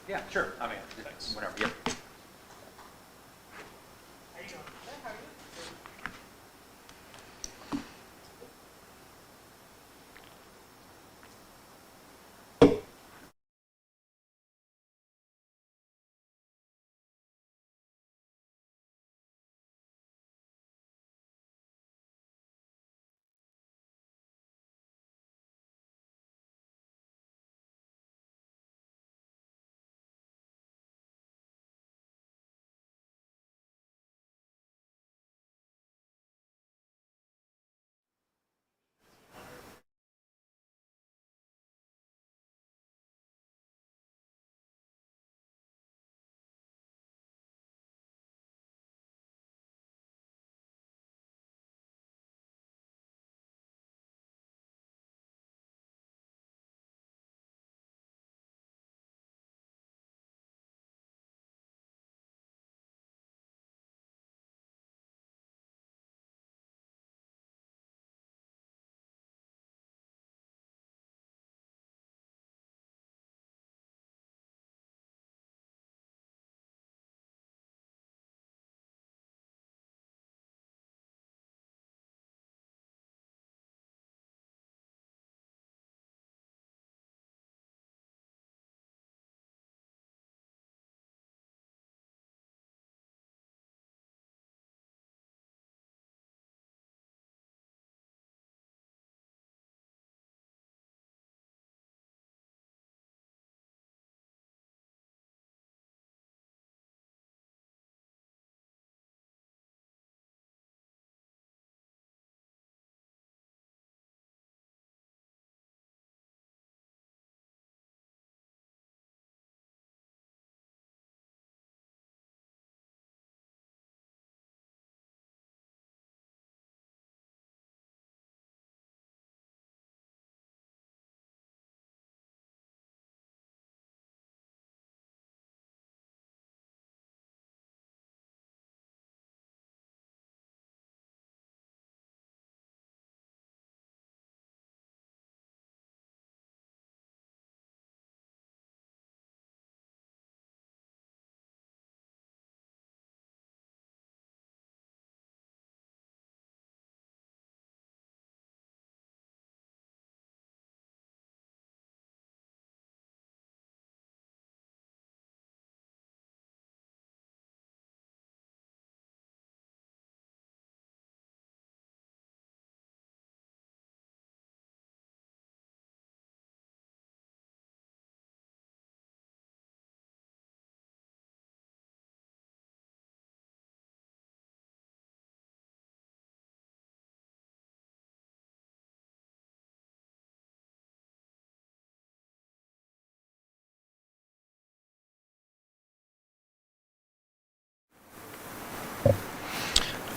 Yeah, sure. I mean, whatever. Yep. How you doing? Good, how are you?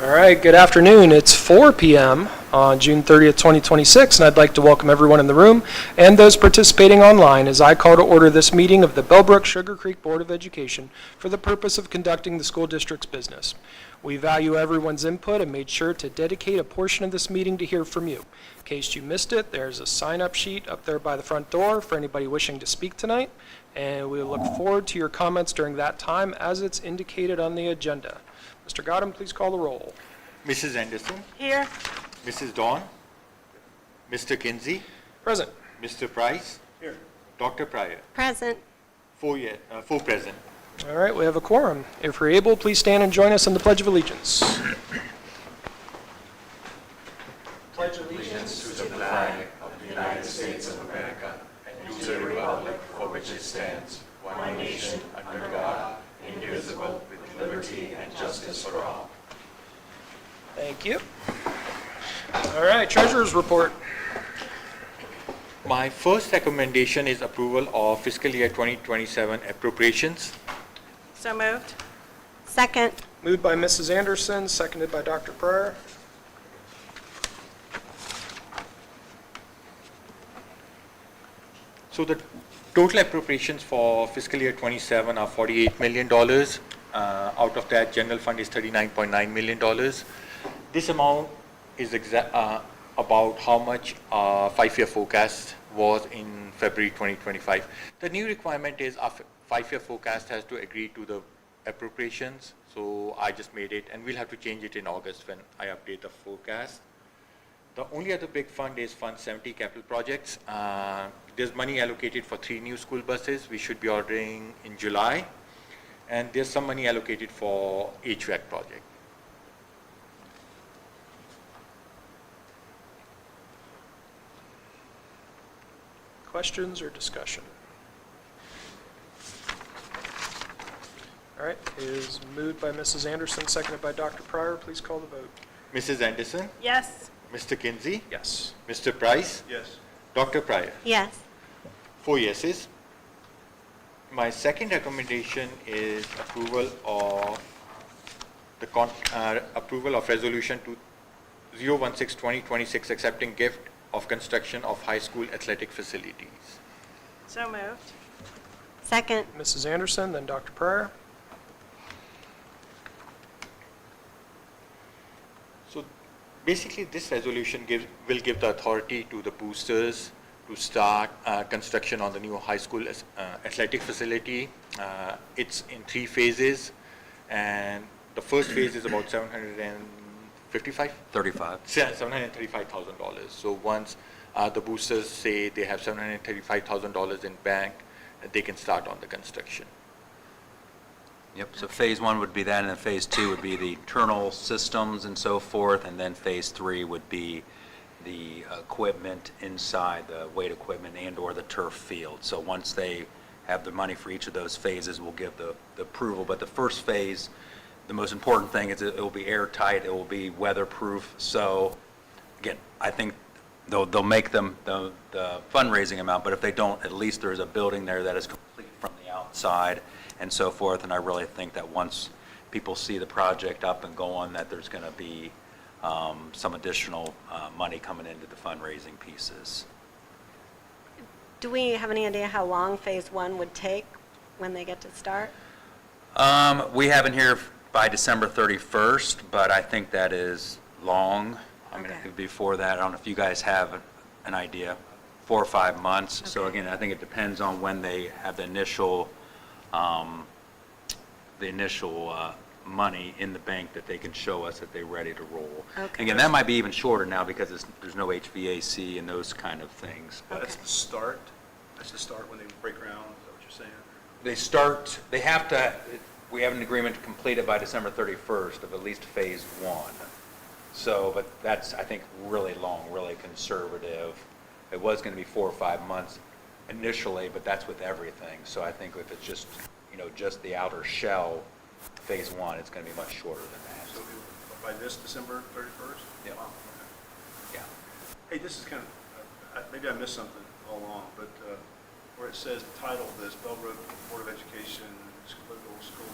All right, good afternoon. It's 4 p.m. on June 30th, 2026, and I'd like to welcome everyone in the room and those participating online as I call to order this meeting of the Bellbrook-Sugarcreek Board of Education for the purpose of conducting the school district's business. We value everyone's input and made sure to dedicate a portion of this meeting to hear from you. In case you missed it, there's a sign-up sheet up there by the front door for anybody wishing to speak tonight, and we look forward to your comments during that time as it's indicated on the agenda. Mr. Godham, please call the roll. Mrs. Anderson, Here. Mrs. Dawn, Mr. Kinsey, Present. Mr. Price, Here. Dr. Pryor, Present. four present. All right, we have a quorum. If you're able, please stand and join us in the Pledge of Allegiance. Pledge allegiance to the flag of the United States of America and to the republic for which it stands, one nation, under God, indivisible, with liberty and justice for all. Thank you. All right, Treasurer's Report. My first recommendation is approval of fiscal year 2027 appropriations. So moved. Second. Moved by Mrs. Anderson, seconded by Dr. Pryor. So the total appropriations for fiscal year 27 are $48 million. Out of that, general fund is $39.9 million. This amount is about how much 5-year forecast was in February 2025. The new requirement is our 5-year forecast has to agree to the appropriations. So I just made it, and we'll have to change it in August when I update the forecast. The only other big fund is Fund 70 capital projects. There's money allocated for 3 new school buses. We should be ordering in July. And there's some money allocated for HVAC project. Questions or discussion? All right, it is moved by Mrs. Anderson, seconded by Dr. Pryor. Please call the vote. Mrs. Anderson, Yes. Mr. Kinsey, Yes. Mr. Price, Yes. Dr. Pryor. Yes. 4 yeses. My second recommendation is approval of approval of resolution 016-2026 accepting gift of construction of high school athletic facilities. So moved. Second. Mrs. Anderson, then Dr. Pryor. So basically, this resolution will give the authority to the boosters to start construction on the new high school athletic facility. It's in 3 phases, and the first phase is about $735,000. So once the boosters say they have $735,000 in bank, they can start on the construction. Yep, so phase 1 would be that, and then phase 2 would be the internal systems and so forth, and then phase 3 would be the equipment inside, the weight equipment and/or the turf field. So once they have the money for each of those phases, we'll give the approval. But the first phase, the most important thing is it will be airtight, it will be weatherproof. So again, I think they'll make them the fundraising amount, but if they don't, at least there's a building there that is complete from the outside and so forth. And I really think that once people see the project up and going, that there's going to be some additional money coming into the fundraising pieces. Do we have any idea how long Phase 1 would take when they get to start? We have in here by December 31st, but I think that is long. I mean, Okay. before that, I don't know if you guys have an idea, 4 or 5 months. So Okay. again, I think it depends on when they have the initial money in the bank that they can show us that they're ready to roll. Okay. Again, that might be even shorter now because there's no HVAC and those kind of things. Okay. That's the start? That's the start when they break ground, is that what you're saying? They have to, we have an agreement to complete it by December 31st of at least phase 1. So, but that's, I think, really long, really conservative. It was going to be 4 or 5 months initially, but that's with everything. So I think if it's just, just the outer shell, phase 1, it's going to be much shorter than that. So by this December 31st? Yeah. Wow, okay. Yeah. Hey, this is kind of, maybe I missed something all along, but where it says the title of this, Bellbrook Board of Education, School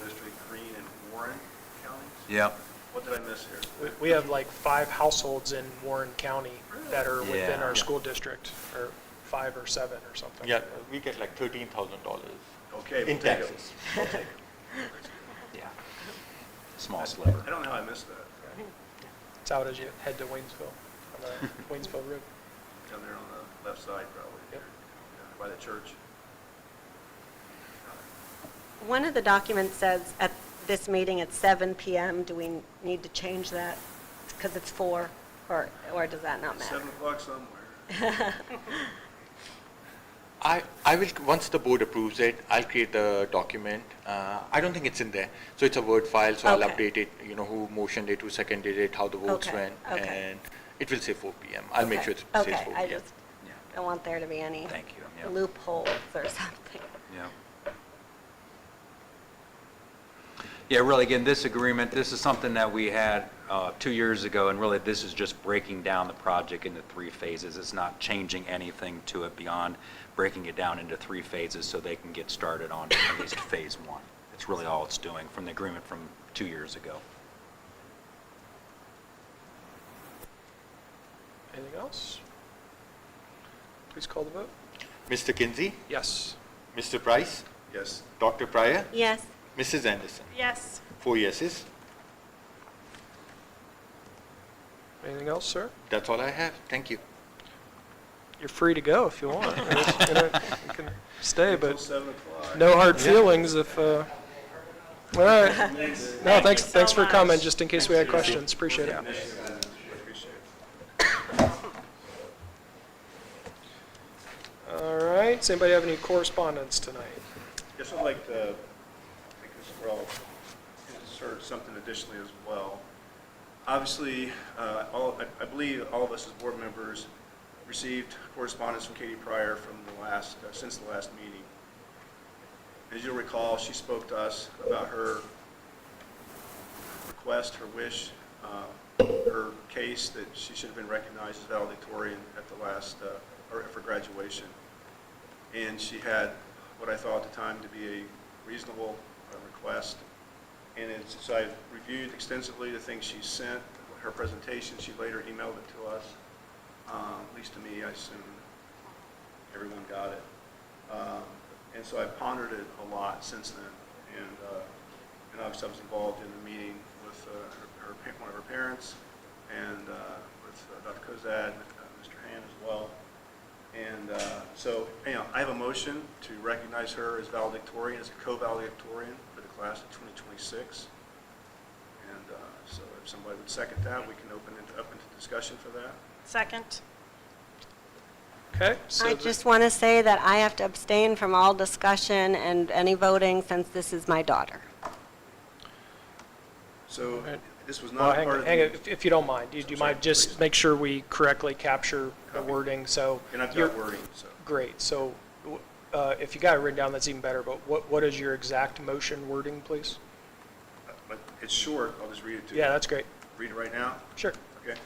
District, Greene and Warren counties? Yeah. What did I miss here? We have like 5 households in Warren County that are within Yeah. our school district, or 5 or 7 or something. Yeah, we get like $13,000 Okay. we'll in take it. taxes. We'll take it. Yeah. Small sliver. I don't know how I missed that, It's out as you head to Waynesville, on the Waynesville Road. down there on the left side probably, Yep. by the church. One of the documents says at this meeting at 7 PM. Do we need to change that because it's 4, or does that not matter? 7 o'clock somewhere. I will, once the board approves it, I'll create the document. I don't think it's in there. So it's a Word file, so I'll Okay. update it, who motioned it, who seconded it, how the votes Okay, went. okay. And it will say 4 PM. I'll make sure it says 4 Okay, PM. I just Yeah. don't want there to be any Thank you. Yeah. loopholes or something. Yeah. Yeah, really, again, this agreement, this is something that we had 2 years ago, and really, this is just breaking down the project into 3 phases. It's not changing anything to it beyond breaking it down into 3 phases so they can get started on at least phase 1. It's really all it's doing from the agreement from 2 years ago. Anything else? Please call the vote. Mr. Kinsey, Yes. Mr. Price, Yes. Dr. Pryor, Yes. Mrs. Anderson. Yes. 4 yeses. Anything else, sir? That's all I have. Thank you. You're free to go if you want. You can stay, Until but 7 o'clock. no hard feelings if, all right. No, Thank you so thanks for coming, much. just in case we had questions. Appreciate it. Appreciate it. All right, does anybody have any correspondence tonight? Yes, I'd like to, I think this is where I'll insert something additionally as well. Obviously, I believe all of us as board members received correspondence from Katie Pryor from since the last meeting. As you'll recall, she spoke to us about her request, her wish, her case that she should have been recognized as valedictorian at the last, or for graduation. And she had what I thought at the time to be a reasonable request. And so I've reviewed extensively the things she sent, her presentation. She later emailed it to us, at least to me. I assume everyone got it. And so I pondered it a lot since then. And obviously I was involved in the meeting with one of her parents and with Dr. Kozad, Mr. Han as well. And so, I have a motion to recognize her as valedictorian, as a co-valedictorian for the class of 2026. And so if somebody would second that, we can open it up into discussion for that. Second. Okay, so I just want to say that I have to abstain from all discussion and any voting since this is my daughter. So Right. this was well, not hang part on, of hang on, the... if you don't mind, do you Sorry, mind just please. make sure we correctly capture the Copy. wording, so. And I've you're- got wording, so. Great, so if you got it written down, that's even better, but what is your exact motion wording, please? But it's short, I'll just read it to you. Yeah, that's great. Read it right now? Sure. Okay.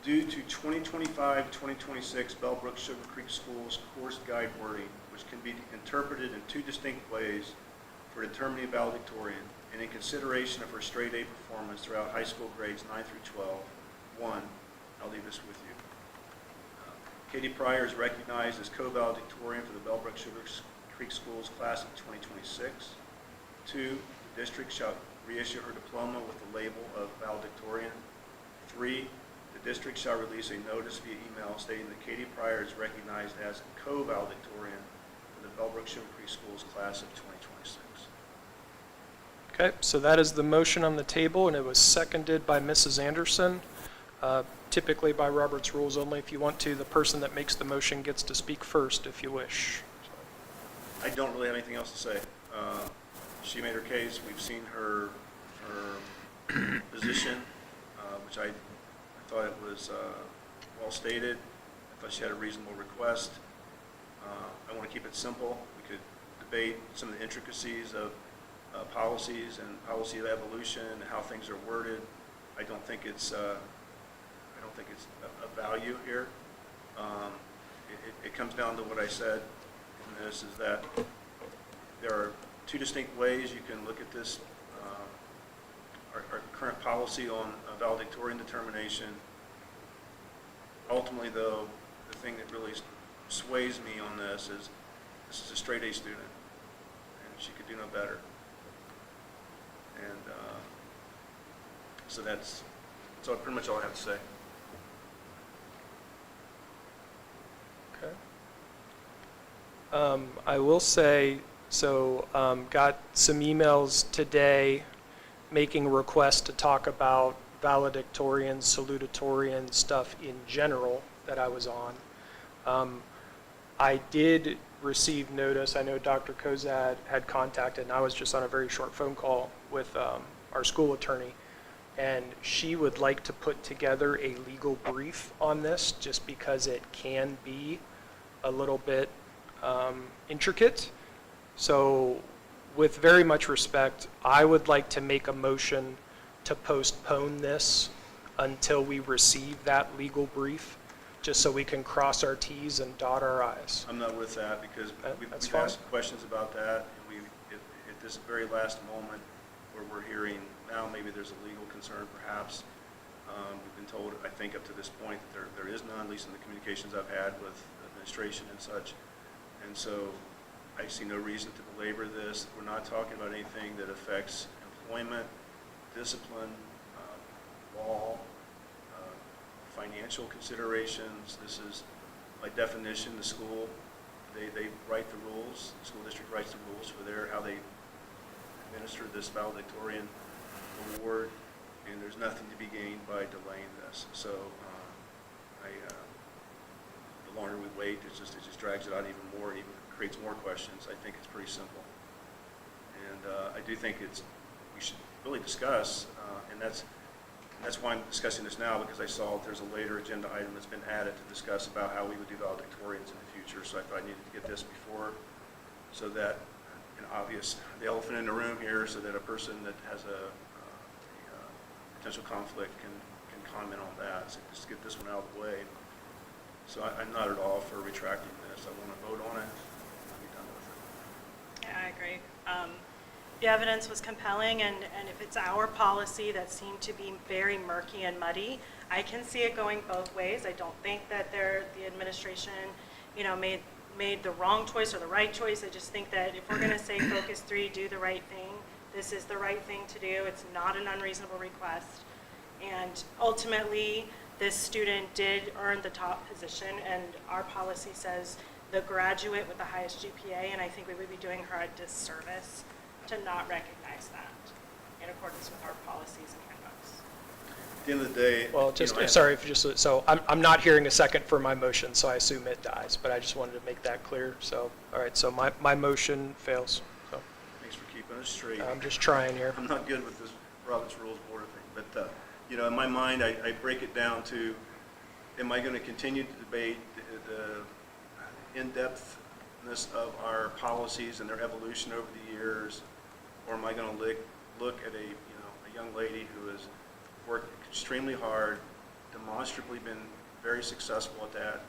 Due to 2025-2026 Bellbrook-Sugarcreek Schools course guide wording, which can be interpreted in two distinct ways for determining valedictorian, and in consideration of her straight A performance throughout high school grades 9 through 12, 1, I'll leave this with you. Katie Pryor is recognized as co-valedictorian for the Bellbrook-Sugarcreek Schools class of 2026. 2, the district shall reissue her diploma with the label of valedictorian. 3, the district shall release a notice via email stating that Katie Pryor is recognized as co-valedictorian for the Bellbrook-Sugarcreek Schools class of 2026. Okay, so that is the motion on the table, and it was seconded by Mrs. Anderson. Typically by Robert's rules only, if you want to, the person that makes the motion gets to speak first if you wish. I don't really have anything else to say. She made her case. We've seen her position, which I thought it was well stated. I thought she had a reasonable request. I want to keep it simple. We could debate some of the intricacies of policies and policy evolution and how things are worded. I don't think it's a value here. It comes down to what I said in this, is that there are two distinct ways you can look at this. Our current policy on valedictorian determination. Ultimately, though, the thing that really sways me on this is a straight A student, and she could do no better. And so that's pretty much all I have to say. Okay. I will say, got some emails today making requests to talk about valedictorian, salutatorian stuff in general that I was on. I did receive notice. I know Dr. Kozad had contacted, and I was just on a very short phone call with our school attorney, and she would like to put together a legal brief on this just because it can be a little bit intricate. So with very much respect, I would like to make a motion to postpone this until we receive that legal brief, just so we can cross our Ts and dot our Is. I'm not with that because we've That's fine. asked questions about that, and at this very last moment where we're hearing now maybe there's a legal concern perhaps. We've been told, I think up to this point, that there is none, at least in the communications I've had with administration and such. And so I see no reason to belabor this. We're not talking about anything that affects employment, discipline, law, financial considerations. This is, by definition, the school, they write the rules, the school district writes the rules for how they administer this valedictorian award, and there's nothing to be gained by delaying this. So the longer we wait, it just drags it out even more, and even creates more questions. I think it's pretty simple. And I do think we should really discuss, and that's why I'm discussing this now, because I saw there's a later agenda item that's been added to discuss about how we would do valedictorians in the future. So I thought I needed to get this before, so that the elephant in the room here, so that a person that has a potential conflict can comment on that. So just get this one out of the way. So I'm not at all for retracting this. I want to vote on it. I'll be done with it. Yeah, I agree. The evidence was compelling, and if it's our policy that seemed to be very murky and muddy, I can see it going both ways. I don't think that the administration, made the wrong choice or the right choice. I just think that if we're going to say Focus 3, do the right thing, this is the right thing to do. It's not an unreasonable request. And ultimately, this student did earn the top position, and our policy says the graduate with the highest GPA, and I think we would be doing her a disservice to not recognize that in accordance with our policies and handbooks. At the end of the day, Well, so I'm not hearing a second for my motion, so I assume it dies, but I just wanted to make that clear. So, all right, so my motion fails. So thanks for keeping us straight. I'm just trying here. I'm not good with this Robert's Rules Board thing, but in my mind, I break it down to: am I going to continue to debate the in-depthness of our policies and their evolution over the years, or am I going to look at a young lady who has worked extremely hard, demonstrably been very successful at that?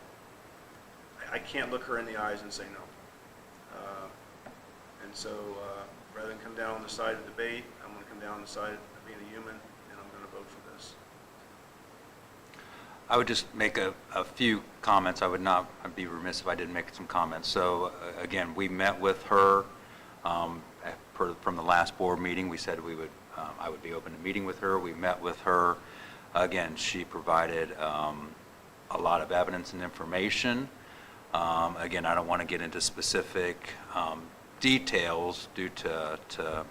I can't look her in the eyes and say no. And so rather than come down on the side of debate, I'm going to come down on the side of being a human, and I'm going to vote for this. I would just make a few comments. I'd be remiss if I didn't make some comments. So again, we met with her from the last board meeting. We said I would be open to meeting with her. We met with her. Again, she provided a lot of evidence and information. Again, I don't want to get into specific details due to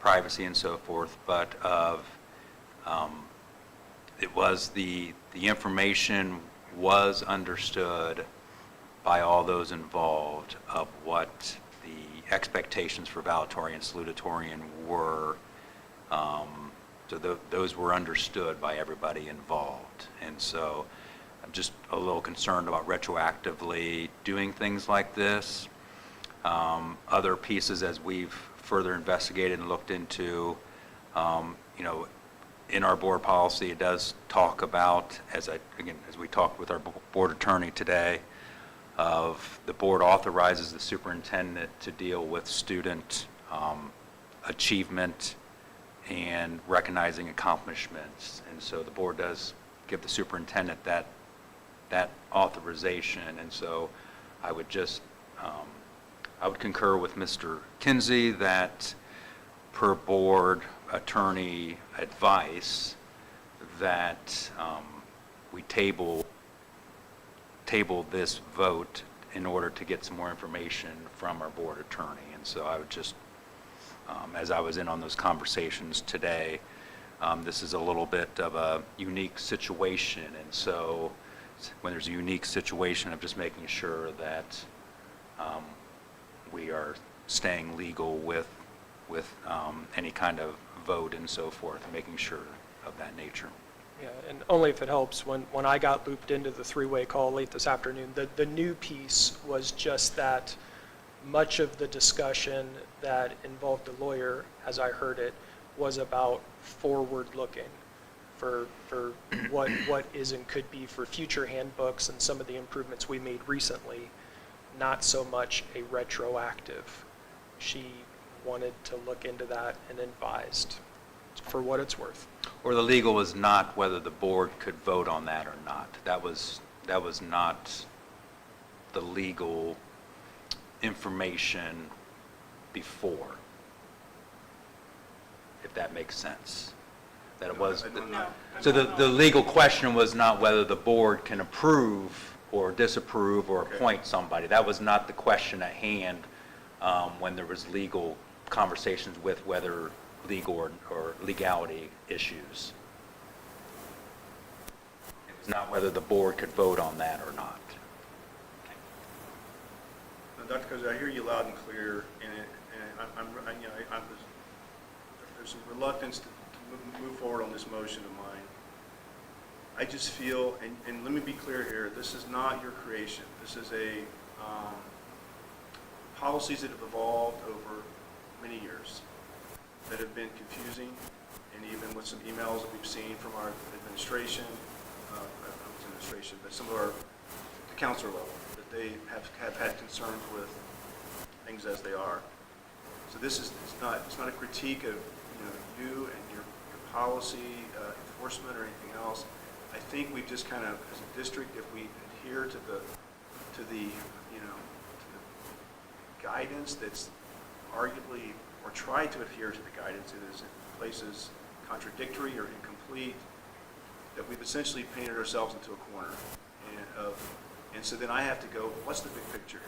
privacy and so forth, but it was the information was understood by all those involved of what the expectations for valedictorian and salutatorian were. So those were understood by everybody involved. And so I'm just a little concerned about retroactively doing things like this. Other pieces, as we've further investigated and looked into, in our board policy, it does talk about, as we talked with our board attorney today, of the board authorizes the superintendent to deal with student achievement and recognizing accomplishments. And so the board does give the superintendent that authorization. And so I would just, I would concur with Mr. Kinsey that per board attorney advice that we table this vote in order to get some more information from our board attorney. And so I would just, as I was in on those conversations today, this is a little bit of a unique situation. And so when there's a unique situation, I'm just making sure that we are staying legal with any kind of vote and so forth, making sure of that nature. Yeah, and only if it helps, when I got looped into the three-way call late this afternoon, the new piece was just that much of the discussion that involved the lawyer, as I heard it, was about forward-looking for what is and could be for future handbooks and some of the improvements we made recently, not so much a retroactive. She wanted to look into that and advised for what it's worth. Or the legal was not whether the board could vote on that or not. That was not the legal information before, if that makes sense. That it was, No. so the legal question was not whether the board can approve or disapprove or Okay. appoint somebody. That was not the question at hand when there was legal conversations with whether legal or legality issues. It was not whether the board could vote on that or not. Now, Dr. Cozy, I hear you loud and clear, and there's some reluctance to move forward on this motion of mine. I just feel, and let me be clear here, this is not your creation. This is policies that have evolved over many years that have been confusing, and even with some emails that we've seen from our administration, but some of our, the counselor level, that they have had concerns with things as they are. So this is, it's not a critique of, you and your policy enforcement or anything else. I think we've just kind of, as a district, if we adhere to the guidance that's arguably, or try to adhere to the guidance that is in places contradictory or incomplete, that we've essentially painted ourselves into a corner. And so then I have to go, what's the big picture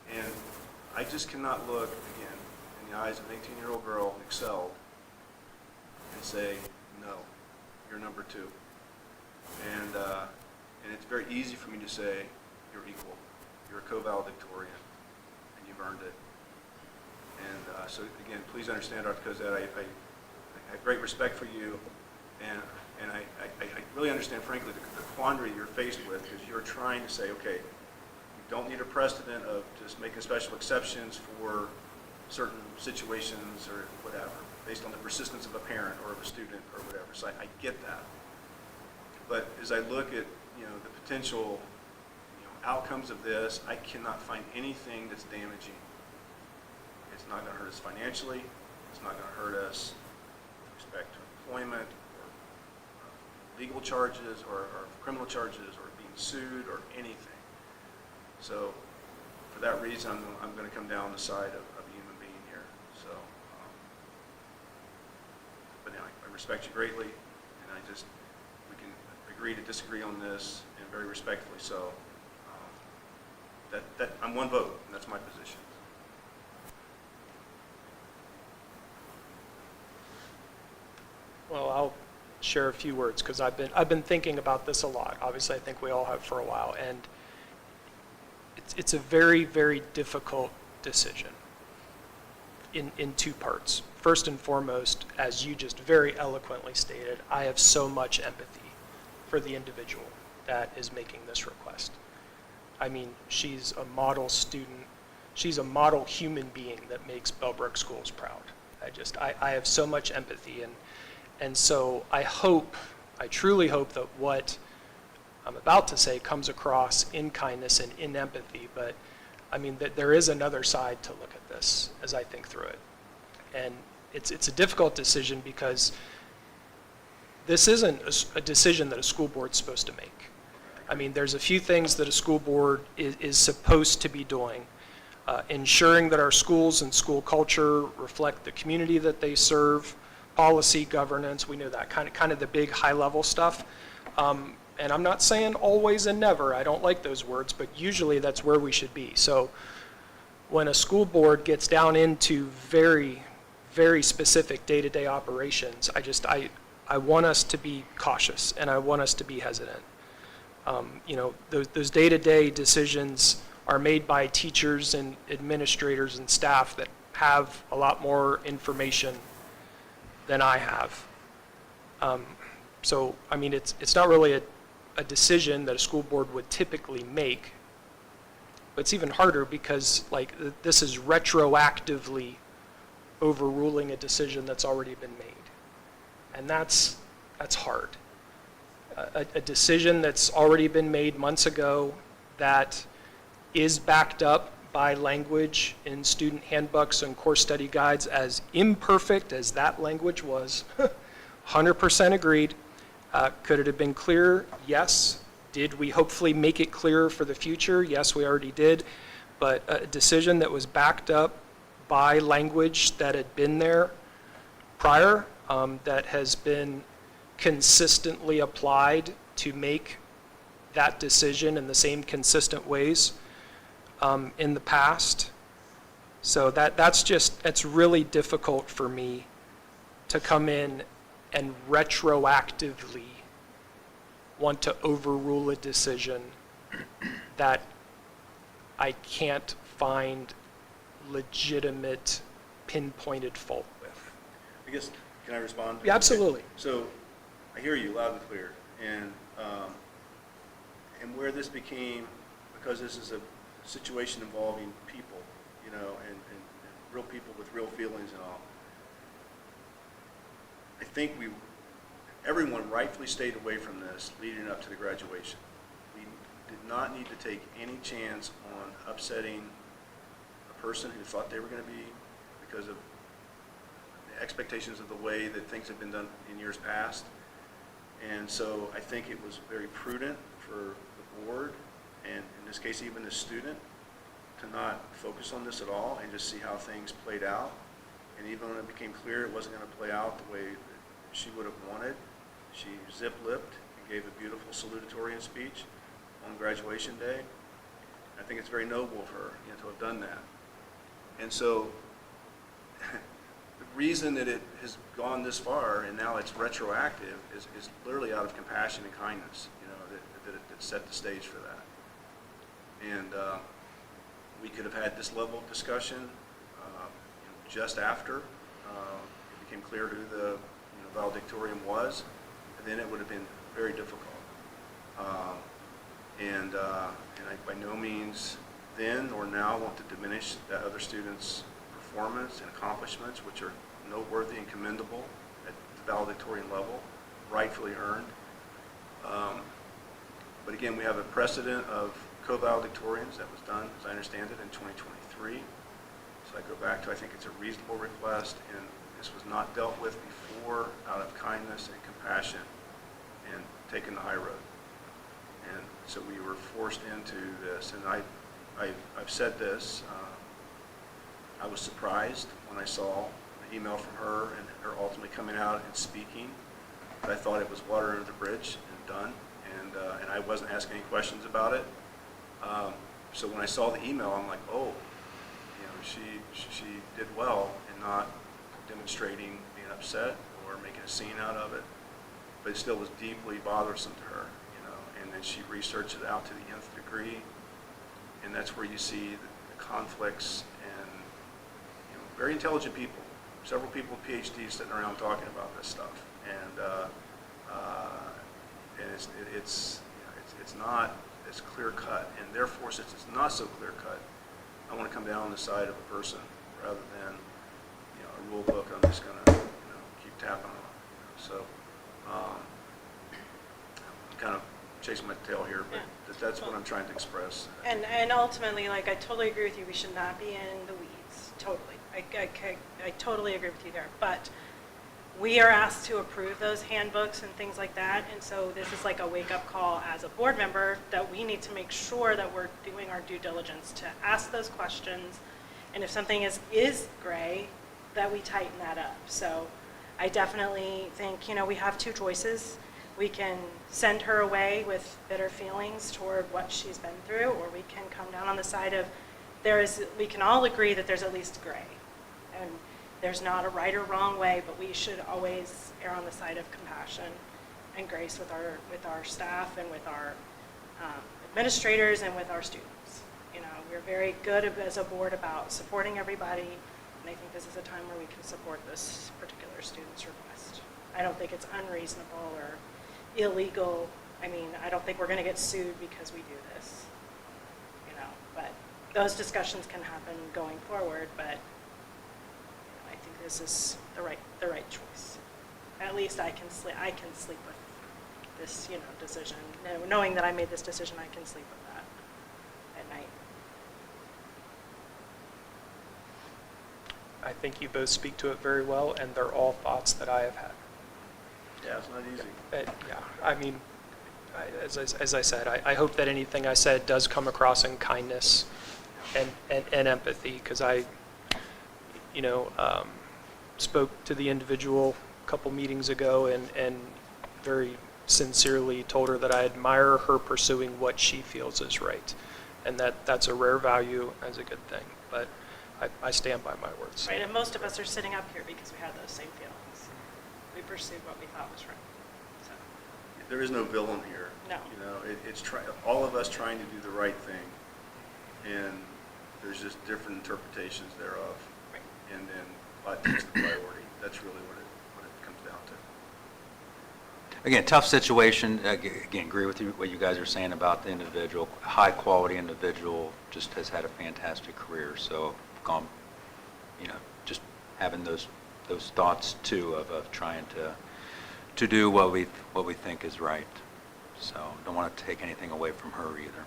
here? And I just cannot look, again, in the eyes of an 18-year-old girl who excelled and say, no, you're number two. And it's very easy for me to say, you're equal, you're a co-valedictorian, and you've earned it. And so again, please understand, Dr. Cozette, I have great respect for you, and I really understand, frankly, the quandary you're faced with, because you're trying to say, okay, you don't need a precedent of just making special exceptions for certain situations or whatever, based on the persistence of a parent or of a student or whatever. So I get that. But as I look at, the potential, outcomes of this, I cannot find anything that's damaging. It's not going to hurt us financially. It's not going to hurt us with respect to employment or legal charges or criminal charges or being sued or anything. So for that reason, I'm going to come down the side of a human being here. So, but anyway, I respect you greatly, and we can agree to disagree on this, and very respectfully so. That I'm one vote, and that's my position. Well, I'll share a few words because I've been thinking about this a lot. Obviously, I think we all have for a while, and it's a very, very difficult decision in two parts. First and foremost, as you just very eloquently stated, I have so much empathy for the individual that is making this request. I mean, she's a model student. She's a model human being that makes Bellbrook schools proud. I have so much empathy, and so I truly hope that what I'm about to say comes across in kindness and in empathy, but I mean that there is another side to look at this as I think through it. And it's a difficult decision because this isn't a decision that a school board's supposed to make. I mean, there's a few things that a school board is supposed to be doing. Ensuring that our schools and school culture reflect the community that they serve, policy, governance, we know that, kind of the big high-level stuff. And I'm not saying always and never, I don't like those words, but usually that's where we should be. So when a school board gets down into very, very specific day-to-day operations, I want us to be cautious and I want us to be hesitant. Those day-to-day decisions are made by teachers and administrators and staff that have a lot more information than I have. So, I mean, it's not really a decision that a school board would typically make, but it's even harder because, like, this is retroactively overruling a decision that's already been made. And that's hard. A decision that's already been made months ago that is backed up by language in student handbooks and course study guides, as imperfect as that language was, 100% agreed. Could it have been clearer? Yes. Did we hopefully make it clearer for the future? Yes, we already did. But a decision that was backed up by language that had been there prior, that has been consistently applied to make that decision in the same consistent ways in the past. So it's really difficult for me to come in and retroactively want to overrule a decision that I can't find legitimate pinpointed fault with. I guess, can I respond? Yeah, absolutely. So, I hear you loud and clear, and where this became, because this is a situation involving people, you know, and real people with real feelings and all, I think everyone rightfully stayed away from this leading up to the graduation. We did not need to take any chance on upsetting a person who thought they were going to be, because of the expectations of the way that things have been done in years past. And so I think it was very prudent for the board, and in this case even the student, to not focus on this at all and just see how things played out. And even when it became clear it wasn't going to play out the way that she would have wanted, she zip-lipped and gave a beautiful salutatorian speech on graduation day. I think it's very noble of her, you know, to have done that. And so the reason that it has gone this far and now it's retroactive is literally out of compassion and kindness, you know, that set the stage for that. And we could have had this level of discussion just after it became clear who the valedictorian was, and then it would have been very difficult. And I by no means then or now want to diminish that other student's performance and accomplishments, which are noteworthy and commendable at the valedictorian level, rightfully earned. But again, we have a precedent of co-valedictorians that was done, as I understand it, in 2023. So I go back to, I think it's a reasonable request, and this was not dealt with before out of kindness and compassion and taken the high road. And so we were forced into this, and I've said this, I was surprised when I saw the email from her and her ultimately coming out and speaking, but I thought it was water under the bridge and done, and I wasn't asking any questions about it. So when I saw the email, I'm like, oh, you know, she did well in not demonstrating being upset or making a scene out of it, but it still was deeply bothersome to her, you know, and then she researched it out to the nth degree, and that's where you see the conflicts and, you know, very intelligent people, several people with PhDs sitting around talking about this stuff, and it's not as clear cut, and therefore, since it's not so clear cut, I want to come down on the side of a person rather than, you know, a rule book I'm just going to, you know, keep tapping on. You know, so I'm kind of chasing my tail here, but that's what I'm trying to express. And ultimately, like, I totally agree with you, we should not be in the weeds, totally. I totally agree with you there, but we are asked to approve those handbooks and things like that, and so this is like a wake-up call as a board member that we need to make sure that we're doing our due diligence to ask those questions, and if something is gray, that we tighten that up. So I definitely think, you know, we have two choices. We can send her away with bitter feelings toward what she's been through, or we can come down on the side of we can all agree that there's at least gray. And there's not a right or wrong way, but we should always err on the side of compassion and grace with our staff and with our administrators and with our students. You know, we're very good as a board about supporting everybody, and I think this is a time where we can support this particular student's request. I don't think it's unreasonable or illegal. I mean, I don't think we're going to get sued because we do this. You know, but those discussions can happen going forward, but this is the right choice. At least I can sleep with this, you know, decision. Knowing that I made this decision, I can sleep with that at night. I think you both speak to it very well, and they're all thoughts that I have had. Yeah, it's not easy. Yeah, I mean, as I said, I hope that anything I said does come across in kindness and empathy, because I, you know, spoke to the individual couple meetings ago and very sincerely told her that I admire her pursuing what she feels is right. And that's a rare value as a good thing. But I stand by my words. Right, and most of us are sitting up here because we had those same feelings. We pursued what we thought was right. So, There is no villain here. No. You know, it's all of us trying to do the right thing, and there's just different interpretations thereof. right. And then what takes the priority. That's really what it comes down to. Again, tough situation. Again, agree with you, what you guys are saying about the individual. High-quality individual, just has had a fantastic career. So, gone, just having those thoughts too of trying to do what we think is right. So, don't want to take anything away from her either.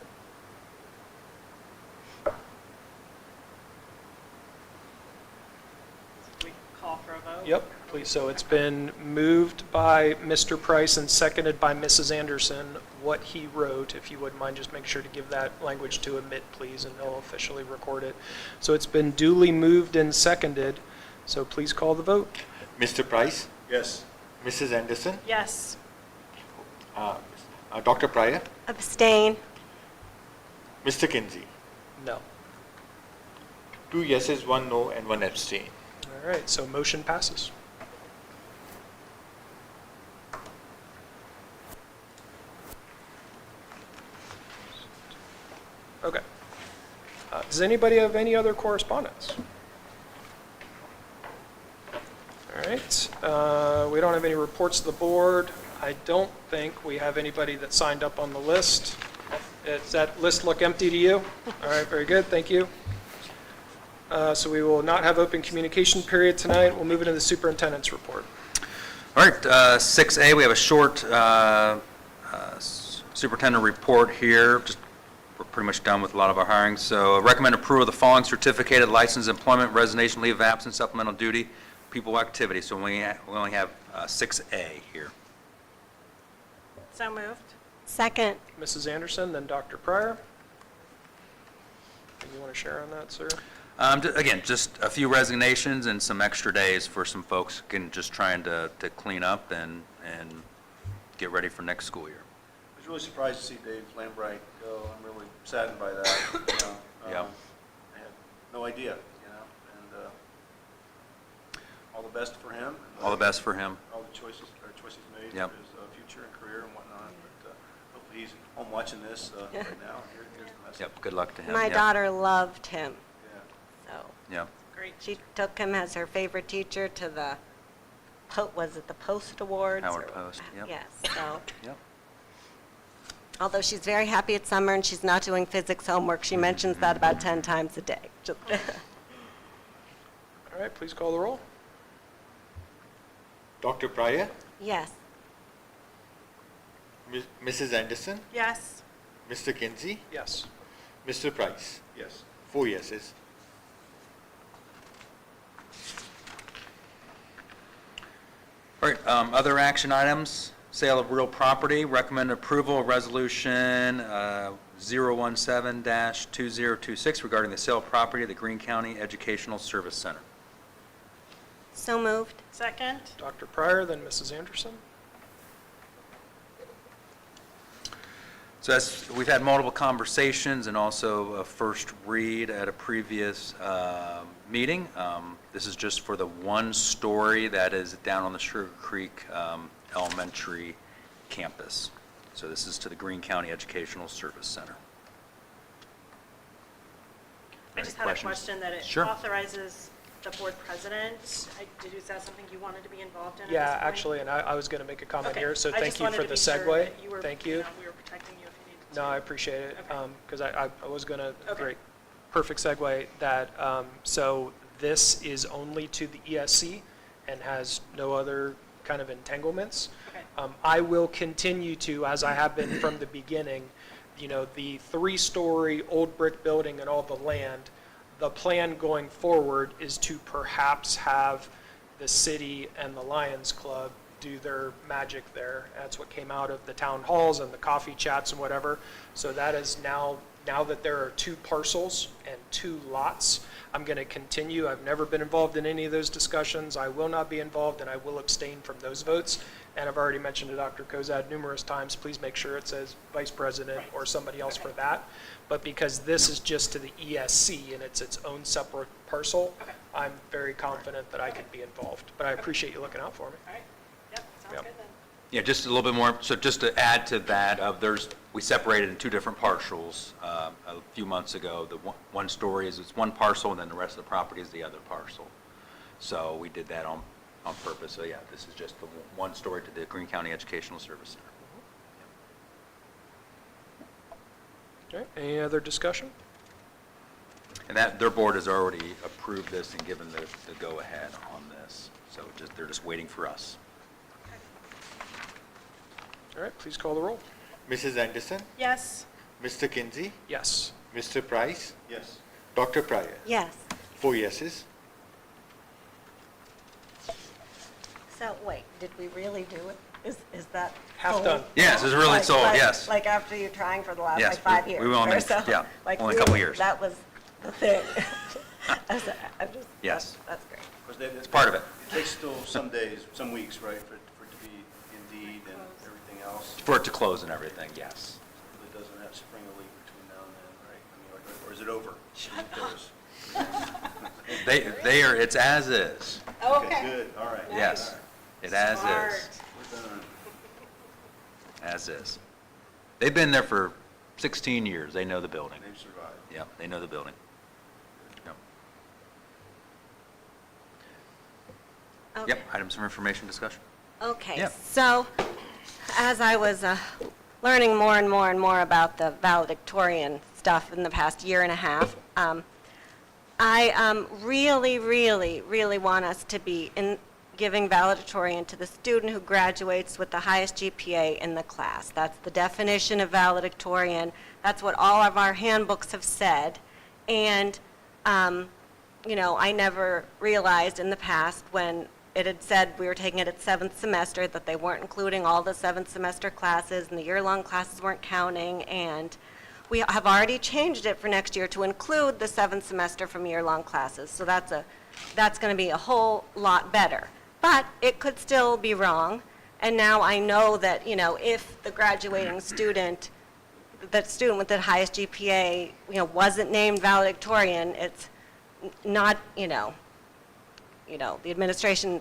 We call for a vote? Yep, please. So it's been moved by Mr. Price and seconded by Mrs. Anderson. What he wrote, if you wouldn't mind, just make sure to give that language to omit, please, and they'll officially record it. So it's been duly moved and seconded, so please call the vote. Mr. Price, Yes. Mrs. Anderson, Yes. Dr. Pryor, Abstain. Mr. Kinsey. No. 2 yeses, 1 no, and 1 abstain. All right, so motion passes. Okay. Does anybody have any other correspondence? All right, we don't have any reports to the board. I don't think we have anybody that signed up on the list. Does that list look empty to you? All right, very good, thank you. So we will not have open communication period tonight. We'll move into the superintendent's report. All right, 6A, we have a short superintendent report here. We're pretty much done with a lot of our hiring. So recommend approval of the following certificated license, employment, resignation, leave of absence, supplemental duty, people activity. So we only have 6A here. So moved? Second. Mrs. Anderson, then Dr. Pryor. Anything you want to share on that, sir? Again, just a few resignations and some extra days for some folks just trying to clean up and get ready for next school year. I was really surprised to see Dave Lambright go. I'm really saddened by that. Yeah. I had no idea, and all the best for him. All the best for him. All the choices made Yep. for his future and career and whatnot. But hopefully he's home watching this right now. Here's the message. Yep, good luck to him. My Yep. daughter loved him, Yeah. so Yep. Great. she took him as her favorite teacher to the, was it the Post Awards? Howard or- Post, yep. Yes, so, Yep. although she's very happy at summer and she's not doing physics homework, she mentions that about 10 times a day. Just- All right, please call the roll. Dr. Pryor, Yes. Mrs. Anderson, Yes. Mr. Kinsey, Yes. Mr. Price. Yes. 4 yeses. All right, other action items, sale of real property, recommend approval of resolution 017-2026 regarding the sale of property at the Greene County Educational Service Center. So moved. Second? Dr. Pryor, then Mrs. Anderson. So as we've had multiple conversations and also a first read at a previous meeting. This is just for the one story that is down on the Sugar Creek Elementary campus. So this is to the Greene County Educational Service Center. I Any just had a questions? question that it Sure. authorizes the board president. Is that something you wanted to be involved in at Yeah, this point? actually, and I was going to make a comment Okay. here, so I thank just you wanted for to the be sure segue. that you were, Thank we you. were protecting you if you needed to. No, I appreciate it, Okay. because I was going to, Okay. great, perfect segue, that, so this is only to the ESC and has no other kind of entanglements. Okay. I will continue to, as I have been from the beginning, the 3-story old brick building and all the land, the plan going forward is to perhaps have the city and the Lions Club do their magic there. That's what came out of the town halls and the coffee chats and whatever. So that is now Now that there are 2 parcels and 2 lots, I'm going to continue. I've never been involved in any of those discussions. I will not be involved, and I will abstain from those votes. And I've already mentioned to Dr. Kozad numerous times, please make sure it says vice president or somebody else for that. But because this is just to the ESC and it's its own separate parcel, I'm very confident that I can be involved. But I appreciate you looking out for me. All right, yep, sounds Yep. good then. Yeah, just a little bit more, so just to add to that, we separated in 2 different parcels a few months ago. The one story is it's one parcel, and then the rest of the property is the other parcel. So we did that on purpose. So yeah, this is just the one story to the Greene County Educational Service Center. Okay, any other discussion? And that, their board has already approved this and given the go-ahead on this. So they're just waiting for us. All right, please call the roll. Mrs. Anderson, Yes, Mr. Kinsey, Yes. Mr. Price, Yes. Dr. Pryor. Yes. 4 yeses. So, wait, did we really do it? Is that? Half sold? done. Yes, it's really sold, yes. Like after you're trying for the last, Yes, like, 5 we years only- or so? yeah, Like, only a couple really, years. That was the thing. I'm just. Yes. That's great. It's part of it. It takes still some days, some weeks, right, for it to be Indeed and everything else. For it to close and everything, yes. It doesn't have spring a leak between now and then, right? I mean, or is it over? Shut up. They are, it's as is. Okay, good, all right. Yes, it as Smart. is, We're done. as is. They've been there for 16 years. They know the building. They've survived. Yep, they know the building. Yep. Okay. Yep, items for information discussion. Okay, Yeah. so as I was learning more and more and more about the valedictorian stuff in the past year and a half, I really, really, really want us to be giving valedictorian to the student who graduates with the highest GPA in the class. That's the definition of valedictorian. That's what all of our handbooks have said. And, you know, I never realized in the past when it had said we were taking it at 7th semester that they weren't including all the 7th semester classes and the year-long classes weren't counting. And we have already changed it for next year to include the 7th semester from year-long classes. So that's going to be a whole lot better. But it could still be wrong. And now I know that, you know, if the graduating student, that student with the highest GPA, you know, wasn't named valedictorian, it's not, the administration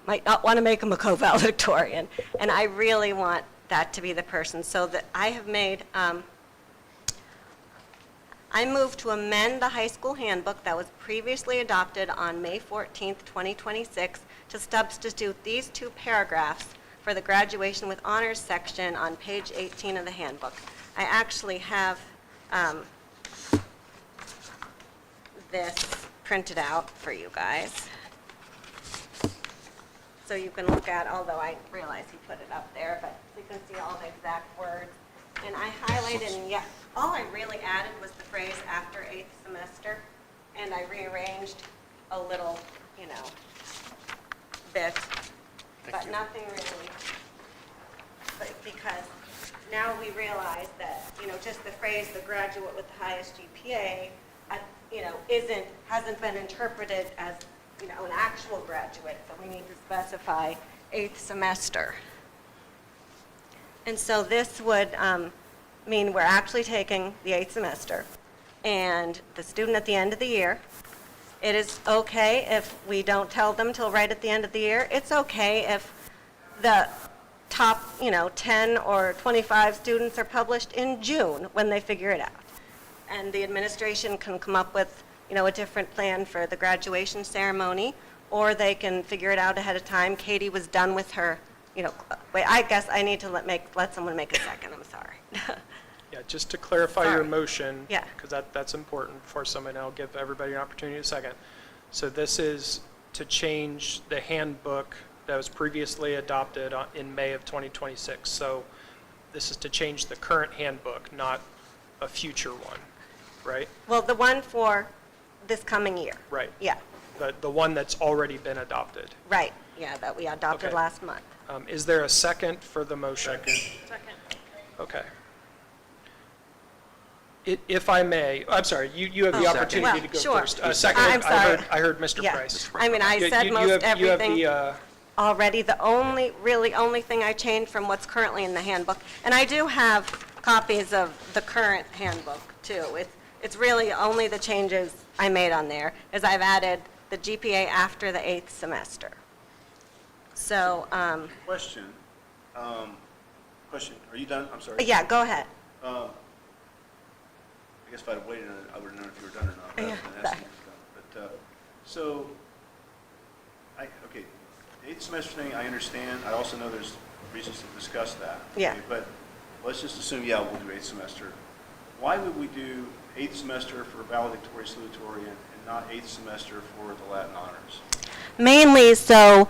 might not want to make him a co-valedictorian. And I really want that to be the person. So that I have made, I move to amend the high school handbook that was previously adopted on May 14th, 2026, to substitute these 2 paragraphs for the graduation with honors section on page 18 of the handbook. I actually have this printed out for you guys. So you can look at, although I realize he put it up there, but you can see all the exact words. And I highlighted, and yeah, all I really added was the phrase after 8th semester, and I rearranged a little, bit, but nothing really, but because now we realize that, just the phrase, the graduate with the highest GPA, hasn't been interpreted as, an actual graduate, so we need to specify 8th semester. And so this would mean we're actually taking the 8th semester, and the student at the end of the year, it is okay if we don't tell them till right at the end of the year. It's okay if the top, 10 or 25 students are published in June when they figure it out. And the administration can come up with, a different plan for the graduation ceremony, or they can figure it out ahead of time. Katie was done with her, wait, I guess I need to let someone make a second, I'm sorry. Yeah, just to clarify your Sorry. motion. Yeah. Because that's important before somebody, I'll give everybody an opportunity in a second. So this is to change the handbook that was previously adopted in May of 2026. So this is to change the current handbook, not a future one, right? Well, the one for this coming year. Right. Yeah, The one that's already been adopted. right, yeah, that we adopted Okay. last month. Is there a second for the motion? second. Okay. If I may, I'm sorry, you have the Oh, opportunity to go well, sure. first. I'm Second, sorry. I heard Mr. Yeah. Price. I mean, I said You most have everything the, already. The really only thing I changed from what's currently in the handbook, and I do have copies of the current handbook, too. It's really only the changes I made on there, is I've added the GPA after the 8th semester. So, Question, are you done? I'm sorry. yeah, go ahead. I guess if I'd have waited, I would have known if you were done or not. rather Yeah, than asking if you're done. But, so, okay, the 8th semester thing, I understand. I also know there's reasons to discuss that. Yeah. Okay, but let's just assume, yeah, we'll do 8th semester. Why would we do 8th semester for valedictorian, salutatorian, and not 8th semester for the Latin honors? Mainly so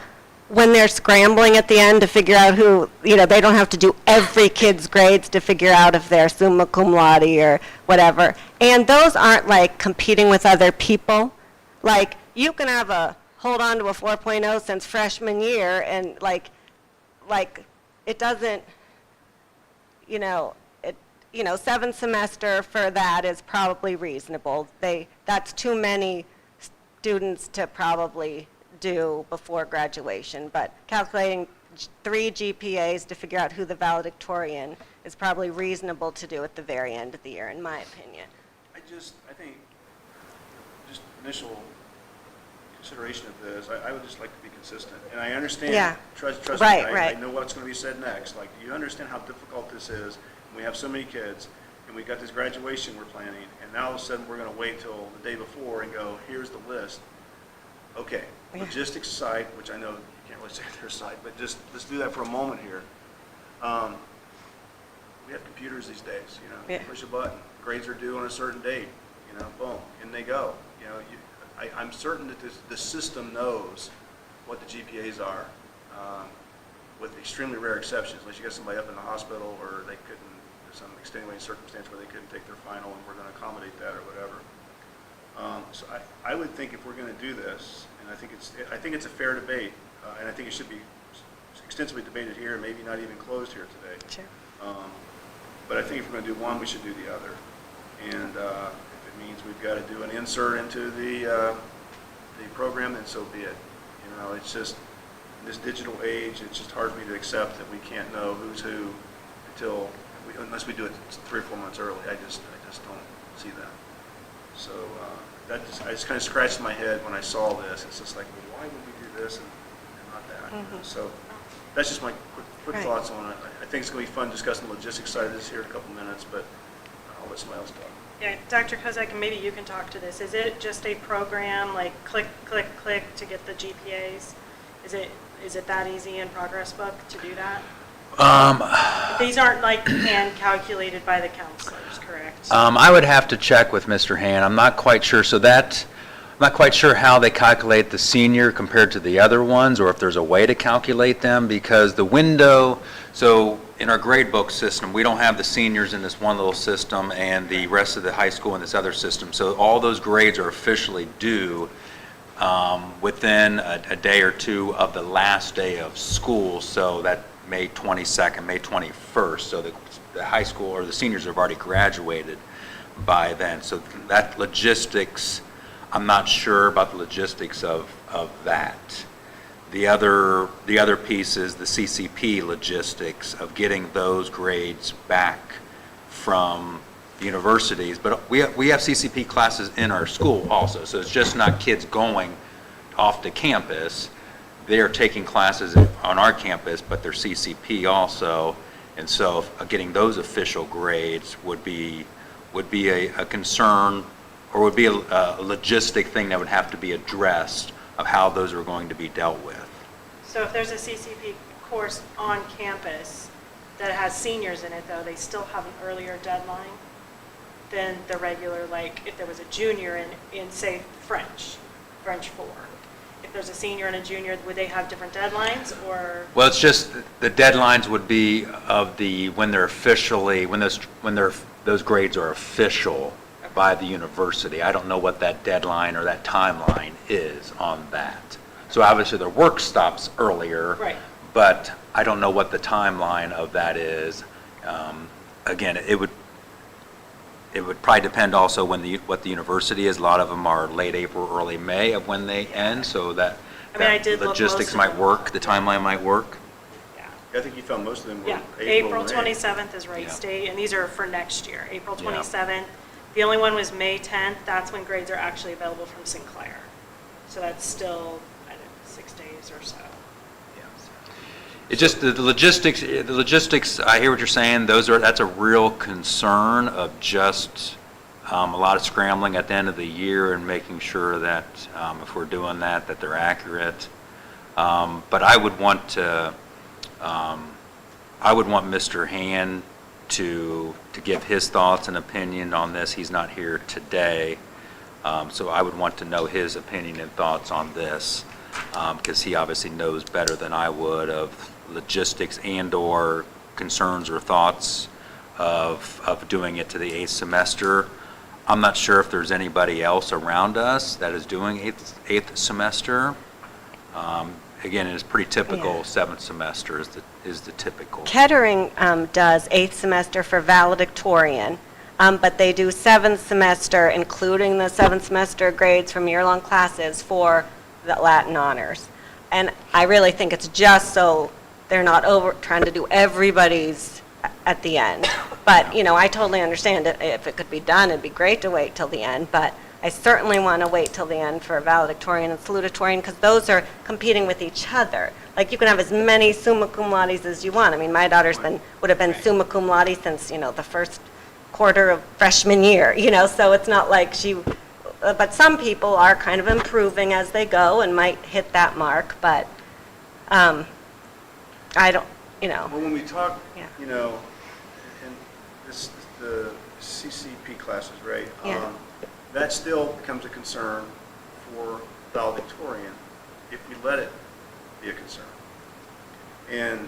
when they're scrambling at the end to figure out who, they don't have to do every kid's grades to figure out if they're summa cum laude or whatever. And those aren't like competing with other people. Like, you can hold on to a 4.0 since freshman year, and like it doesn't, 7th semester for that is probably reasonable. That's too many students to probably do before graduation, but calculating 3 GPAs to figure out who the valedictorian is probably reasonable to do at the very end of the year, in my opinion. I think, just initial consideration of this, I would just like to be consistent. And I understand, Yeah. trust me, Right, I right. know what's going to be said next. Like, do you understand how difficult this is? We have so many kids, and we got this graduation we're planning, and now all of a sudden we're going to wait till the day before and go, here's the list. Okay, Yeah. logistics aside, which I know you can't really say their side, but just, let's do that for a moment here. We have computers these days, Yeah. push a button, grades are due on a certain date, boom, in they go. I'm certain that the system knows what the GPAs are, with extremely rare exceptions, unless you got somebody up in the hospital or they couldn't, there's some extenuating circumstance where they couldn't take their final and we're going to accommodate that or whatever. So I would think if we're going to do this, and I think it's a fair debate, and I think it should be extensively debated here, maybe not even closed here today. Sure. But I think if we're going to do one, we should do the other. And if it means we've got to do an insert into the program, then so be it. It's just, in this digital age, it's just hard for me to accept that we can't know who's who unless we do it 3 or 4 months early. I just don't see that. So I just kind of scratched my head when I saw this. It's just like, well, why would we do this and not that? So that's just my quick Right. thoughts on it. I think it's going to be fun discussing the logistics side of this here in a couple minutes, but I'll let somebody else talk. Yeah, Dr. Kozak, and maybe you can talk to this. Is it just a program, like click, click, click to get the GPAs? Is it that easy in Progress Book to do that? These aren't like hand calculated by the counselors, correct? I would have to check with Mr. Han. I'm not quite sure. I'm not quite sure how they calculate the senior compared to the other ones, or if there's a way to calculate them, because the window, so in our grade book system, we don't have the seniors in this one little system and the rest of the high school in this other system. So all those grades are officially due within a day or two of the last day of school, so that May 22nd, May 21st. So the high school or the seniors have already graduated by then. So that logistics, I'm not sure about the logistics of that. The other piece is the CCP logistics of getting those grades back from the universities. But we have CCP classes in our school also, so it's just not kids going off to campus. They're taking classes on our campus, but they're CCP also. And so getting those official grades would be a concern, or would be a logistic thing that would have to be addressed of how those are going to be dealt with. So if there's a CCP course on campus that has seniors in it, though, they still have an earlier deadline than the regular, like if there was a junior in say, French 4. If there's a senior and a junior, would they have different deadlines, or? Well, it's just the deadlines would be of when those grades are official by the university. I don't know what that deadline or that timeline is on that. So obviously their work stops earlier, Right. but I don't know what the timeline of that is. Again, it would probably depend also what the university is. A lot of them are late April, early May of when they end, so that I mean, I did look most logistics of might them. work, the timeline might work. Yeah. I think you found most of them were Yeah, April, April May. 27th is Wright Yeah. State, and these are for next year. April Yeah. 27th, the only one was May 10th, that's when grades are actually available from Sinclair. So that's still, I don't know, 6 days or so. It's just the logistics, I hear what you're saying, that's a real concern of just a lot of scrambling at the end of the year and making sure that if we're doing that they're accurate. But I would want Mr. Hand to give his thoughts and opinion on this. He's not here today, so I would want to know his opinion and thoughts on this, because he obviously knows better than I would of logistics and/or concerns or thoughts of doing it to the 8th semester. I'm not sure if there's anybody else around us that is doing eighth semester. Again, it's pretty typical, Yeah. 7th semester is the typical. Kettering does 8th semester for valedictorian, but they do 7th semester, including the 7th semester grades from year-long classes for the Latin honors. And I really think it's just so they're not trying to do everybody's at the end. But, you know, I totally understand it. If it could be done, it'd be great to wait till the end, but I certainly want to wait till the end for valedictorian and salutatorian, because those are competing with each other. Like, you can have as many summa cum laudes as you want. I mean, my daughter's would have been summa cum laude since, you know, the first quarter of freshman year, you know, so it's not like but some people are kind of improving as they go and might hit that mark, but I don't, you know. Well, when we talk, Yeah. you know, and the CCP classes, right? Yeah. That still becomes a concern for valedictorian if we let it be a concern. And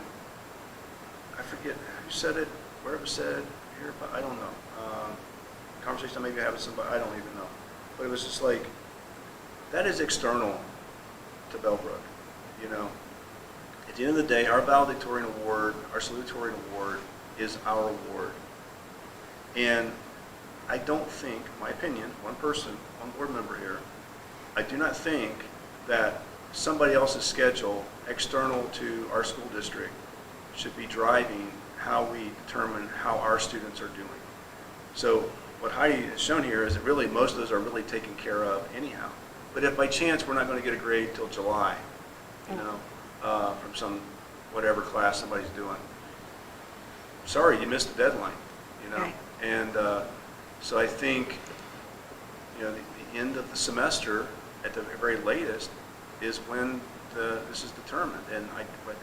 I forget who said it, where it was said here, but I don't know. Conversation I maybe having with somebody, I don't even know. But it was just like, that is external to Bellbrook, you know. At the end of the day, our valedictorian award, our salutatorian award is our award. And I don't think, my opinion, one person, one board member here, I do not think that somebody else's schedule external to our school district should be driving how we determine how our students are doing. So what Heidi has shown here is that really most of those are really taken care of anyhow. But if by chance we're not going to get a grade till July, you know, from some whatever class somebody's doing, sorry, you missed the deadline, you know. Right. And so I think, you know, the end of the semester at the very latest is when this is determined. And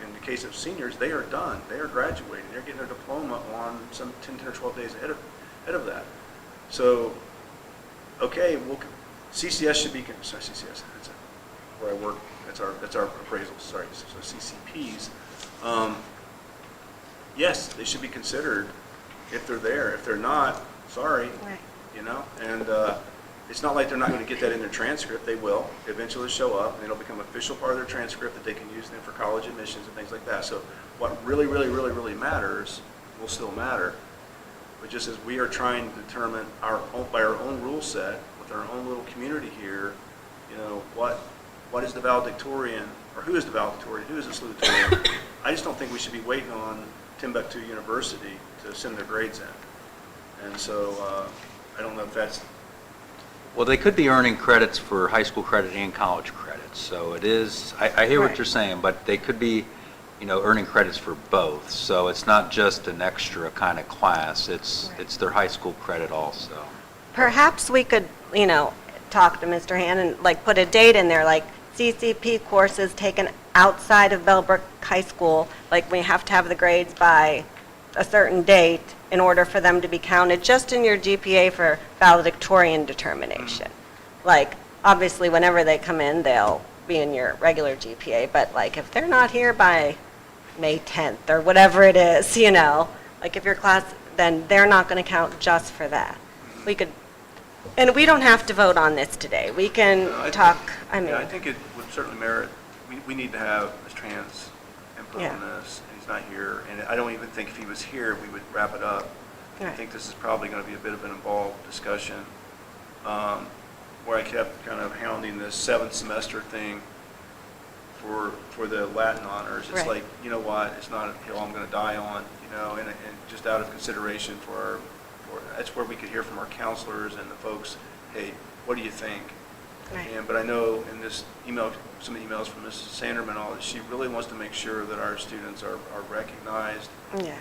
in the case of seniors, they are done. They are graduating. They're getting their diploma on some 10 or 12 days ahead of that. So, okay, well, CCS should be, sorry, CCS, that's where I work. That's our appraisals, sorry, so CCPs. Yes, they should be considered if they're there. If they're not, sorry, Right. you know? And it's not like they're not going to get that in their transcript. They will eventually show up, and it'll become an official part of their transcript that they can use then for college admissions and things like that. So what really, really, really, really matters will still matter. But just as we are trying to determine by our own rule set, with our own little community here, you know, what is the valedictorian, or who is the valedictorian, who is the salutatorian? I just don't think we should be waiting on Timbuktu University to send their grades in. And so I don't know if that's... Well, they could be earning credits for high school credit and college credits, so it is, I hear what Right. you're saying, but they could be, you know, earning credits for both. So it's not just an extra kind of class, it's their high school credit also. Perhaps we could, you know, talk to Mr. Hand and like put a date in there, like CCP courses taken outside of Bellbrook High School, like we have to have the grades by a certain date in order for them to be counted just in your GPA for valedictorian determination. Like, obviously, whenever they come in, they'll be in your regular GPA, but like if they're not here by May 10th or whatever it is, you know, like if your class, then they're not going to count just for that. We could, and we don't have to vote on this today. We can I think- talk, I mean, Yeah, I think it would certainly merit, we need to have Ms. Trans input Yeah. on this, and he's not here. And I don't even think if he was here, we would wrap it up I Right. think this is probably going to be a bit of an involved discussion, where I kept kind of hounding this 7th semester thing for the Latin honors. It's Right. like, you know what, it's not a hill I'm going to die on, and just out of consideration that's where we could hear from our counselors and the folks, hey, what do you think? Right. But I know in this email, some emails from Mrs. Sanderman, all that she really wants to make sure that our students are recognized, Yeah.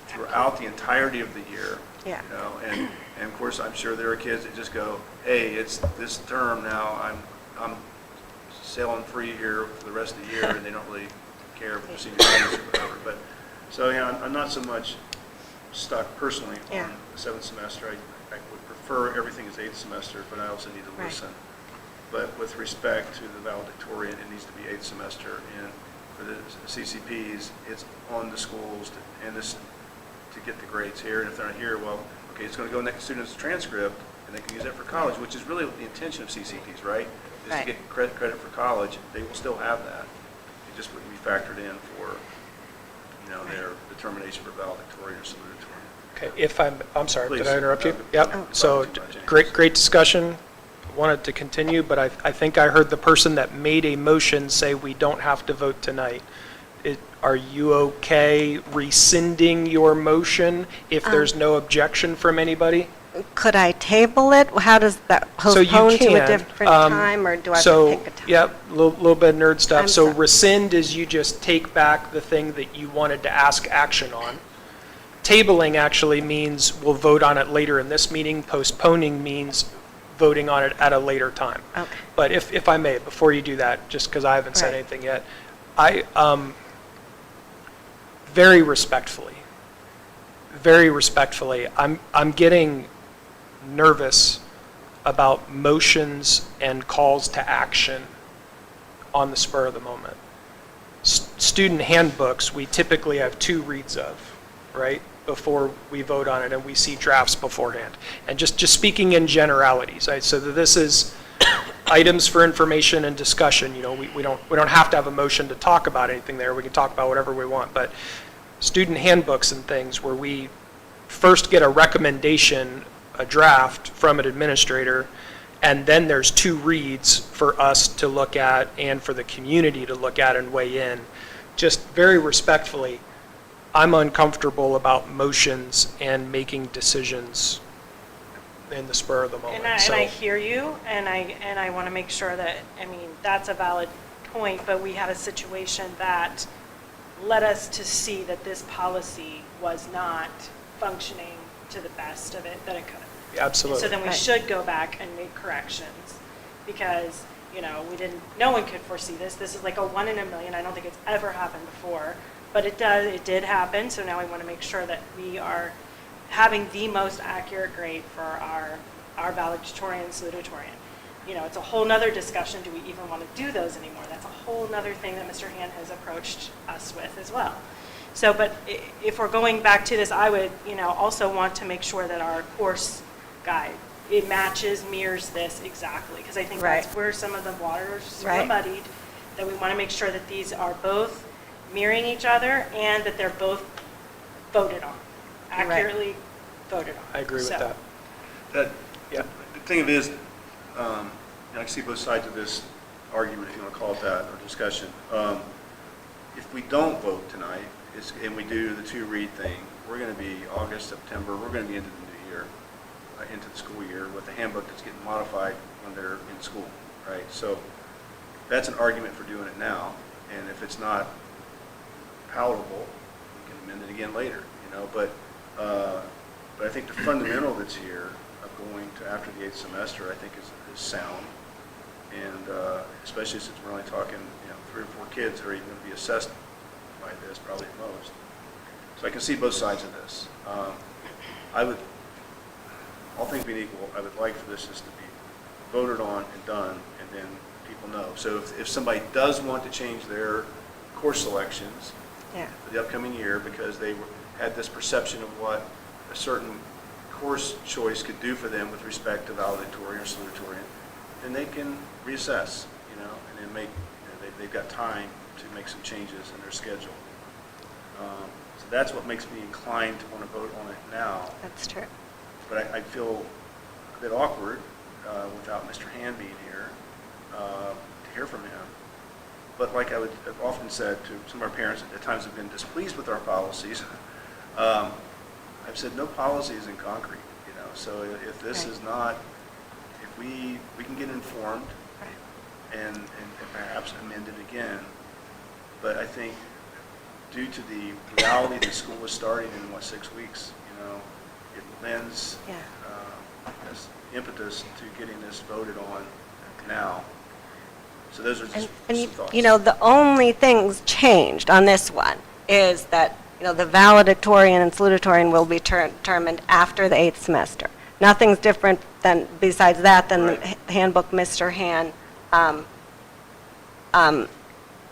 throughout the entirety of the year. Yeah. And of course, I'm sure there are kids that just go, hey, it's this term now, I'm sailing free here for the rest of the year, and they don't really care if they're senior students or whatever. But, so, I'm not so much stuck personally Yeah. on the 7th semester. I would prefer everything as 8th semester, but I also need to Right. listen. But with respect to the valedictorian, it needs to be 8th semester, and for the CCPs, it's on the schools to get the grades here, and if they're not here, well, okay, it's going to go next to students' transcript, and they can use that for college, which is really the intention of CCPs, right? Is Right. to get credit for college. They will still have that. It just wouldn't be factored in for, their determination for valedictorian or salutatorian. Okay, I'm sorry, did Please. I interrupt you? No, Yep, no, so, too much anyways. great discussion. Wanted to continue, but I think I heard the person that made a motion say we don't have to vote tonight. Are you okay rescinding your motion if there's no objection from anybody? Could I table it? How does that So you postpone to a can, different time, or do I have So, to pick a time? yep, little bit of nerd stuff. I'm So sorry. rescind is you just take back the thing that you wanted to ask action on. Tabling actually means we'll vote on it later in this meeting. Postponing means voting on it at a later time. Okay. But if I may, before you do that, just because I haven't said Right. anything yet, I, very respectfully, I'm getting nervous about motions and calls to action on the spur of the moment. Student handbooks, we typically have 2 reads of, right, before we vote on it, and we see drafts beforehand. And just speaking in generalities, right, so that this is items for information and discussion. We don't have to have a motion to talk about anything there. We can talk about whatever we want. But student handbooks and things where we first get a recommendation, a draft from an administrator, and then there's 2 reads for us to look at and for the community to look at and weigh in. Just very respectfully, I'm uncomfortable about motions and making decisions in the spur of the moment. And I hear you, and I want to make sure that, that's a valid point, but we had a situation that led us to see that this policy was not functioning to the best of it that it could. Absolutely. So then we Right. should go back and make corrections, because, no one could foresee this. This is like a 1 in a million. I don't think it's ever happened before, but it did happen. So now we want to make sure that we are having the most accurate grade for our valedictorian and salutatorian. It's a whole nother discussion. Do we even want to do those anymore? That's a whole nother thing that Mr. Han has approached us with as well. So, but if we're going back to this, I would, also want to make sure that our course guide, it mirrors this exactly, because I think that's Right. where some of the waters were Right. muddied, that we want to make sure that these are both mirroring each other and that they're both voted on, Right. accurately voted on. I agree with So- that. Yeah. The thing of it is, I can see both sides of this argument, if you want to call it that, or discussion. If we don't vote tonight, and we do the 2 read thing, we're going to be August, September, we're going to be into the new year, into the school year, with the handbook that's getting modified when they're in school, right? So that's an argument for doing it now, and if it's not palatable, we can amend it again later, but I think the fundamental that's here of going to after the 8th semester, I think is sound, and especially since we're only talking, 3 or 4 kids that are even going to be assessed by this, probably at most. So I can see both sides of this. All things being equal, I would like for this just to be voted on and done, and then people know. So if somebody does want to change their course selections Yeah. for the upcoming year because they had this perception of what a certain course choice could do for them with respect to valedictorian or salutatorian, then they can reassess, and then they've got time to make some changes in their schedule. So that's what makes me inclined to want to vote on it now. That's true. But I feel a bit awkward without Mr. Hand being here to hear from him. But like I've often said to some of our parents at times have been displeased with our policies, I've said no policy is in concrete, you know. So if this Right. is not, if we can get informed and perhaps amend it again, but I think due to the reality that school is starting in, 6 weeks, you know, it lends Yeah. this impetus to getting this voted on now. So those are just And some thoughts. you know, the only things changed on this one is that, you know, the valedictorian and salutatorian will be determined after the 8th semester. Nothing's different than, besides that, than the Right. handbook Mr. Han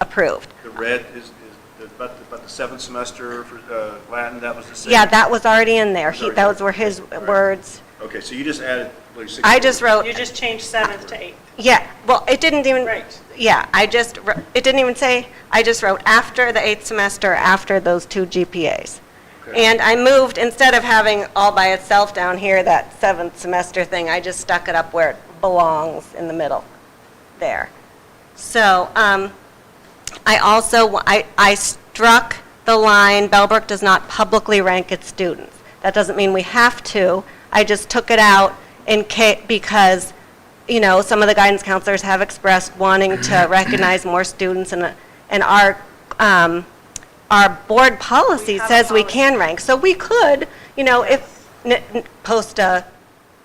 approved. The red is about the 7th semester for Latin, that was the same? Yeah, that was already in there. Was already Those there. were his Right. words. Okay, so you just added, like, 6. I just wrote, You just changed 7th to 8th. yeah, well, it didn't even. Right. Yeah, it didn't even say, I just wrote after the 8th semester, after those 2 GPAs. Okay. And I moved, instead of having all by itself down here, that 7th semester thing, I just stuck it up where it belongs in the middle, there. So, I also, I struck the line, Bellbrook does not publicly rank its students. That doesn't mean we have to, I just took it out because, you know, some of the guidance counselors have expressed wanting to recognize more students, and our board policy We have a says we policy. can rank. So we could, you know, post a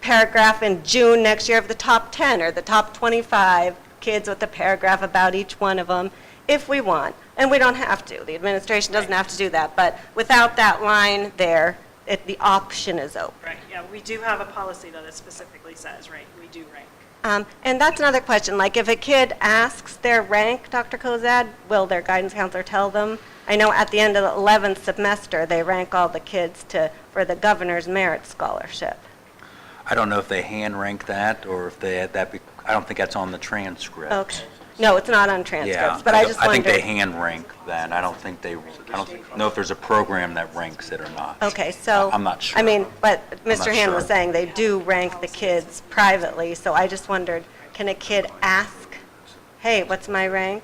paragraph in June next year of the top 10 or the top 25 kids with a paragraph about each one of them, if we want. And we don't have to. The administration doesn't have to do that. But without that line there, the option is open. Right, yeah, we do have a policy though that specifically says, right, we do rank. And that's another question, like if a kid asks their rank, Dr. Kozad, will their guidance counselor tell them? I know at the end of the 11th semester, they rank all the kids for the governor's merit scholarship. I don't know if they hand rank that, or if they, I don't think that's on the transcript. Okay. No, it's not on Yeah, transcripts, but I just I think they wondered. hand rank that. I don't know if there's a program that ranks it or not. Okay, so. I'm not sure. I mean, but I'm Mr. not Han was sure. saying they do rank the kids privately, so I just wondered, can a kid ask, hey, what's my rank?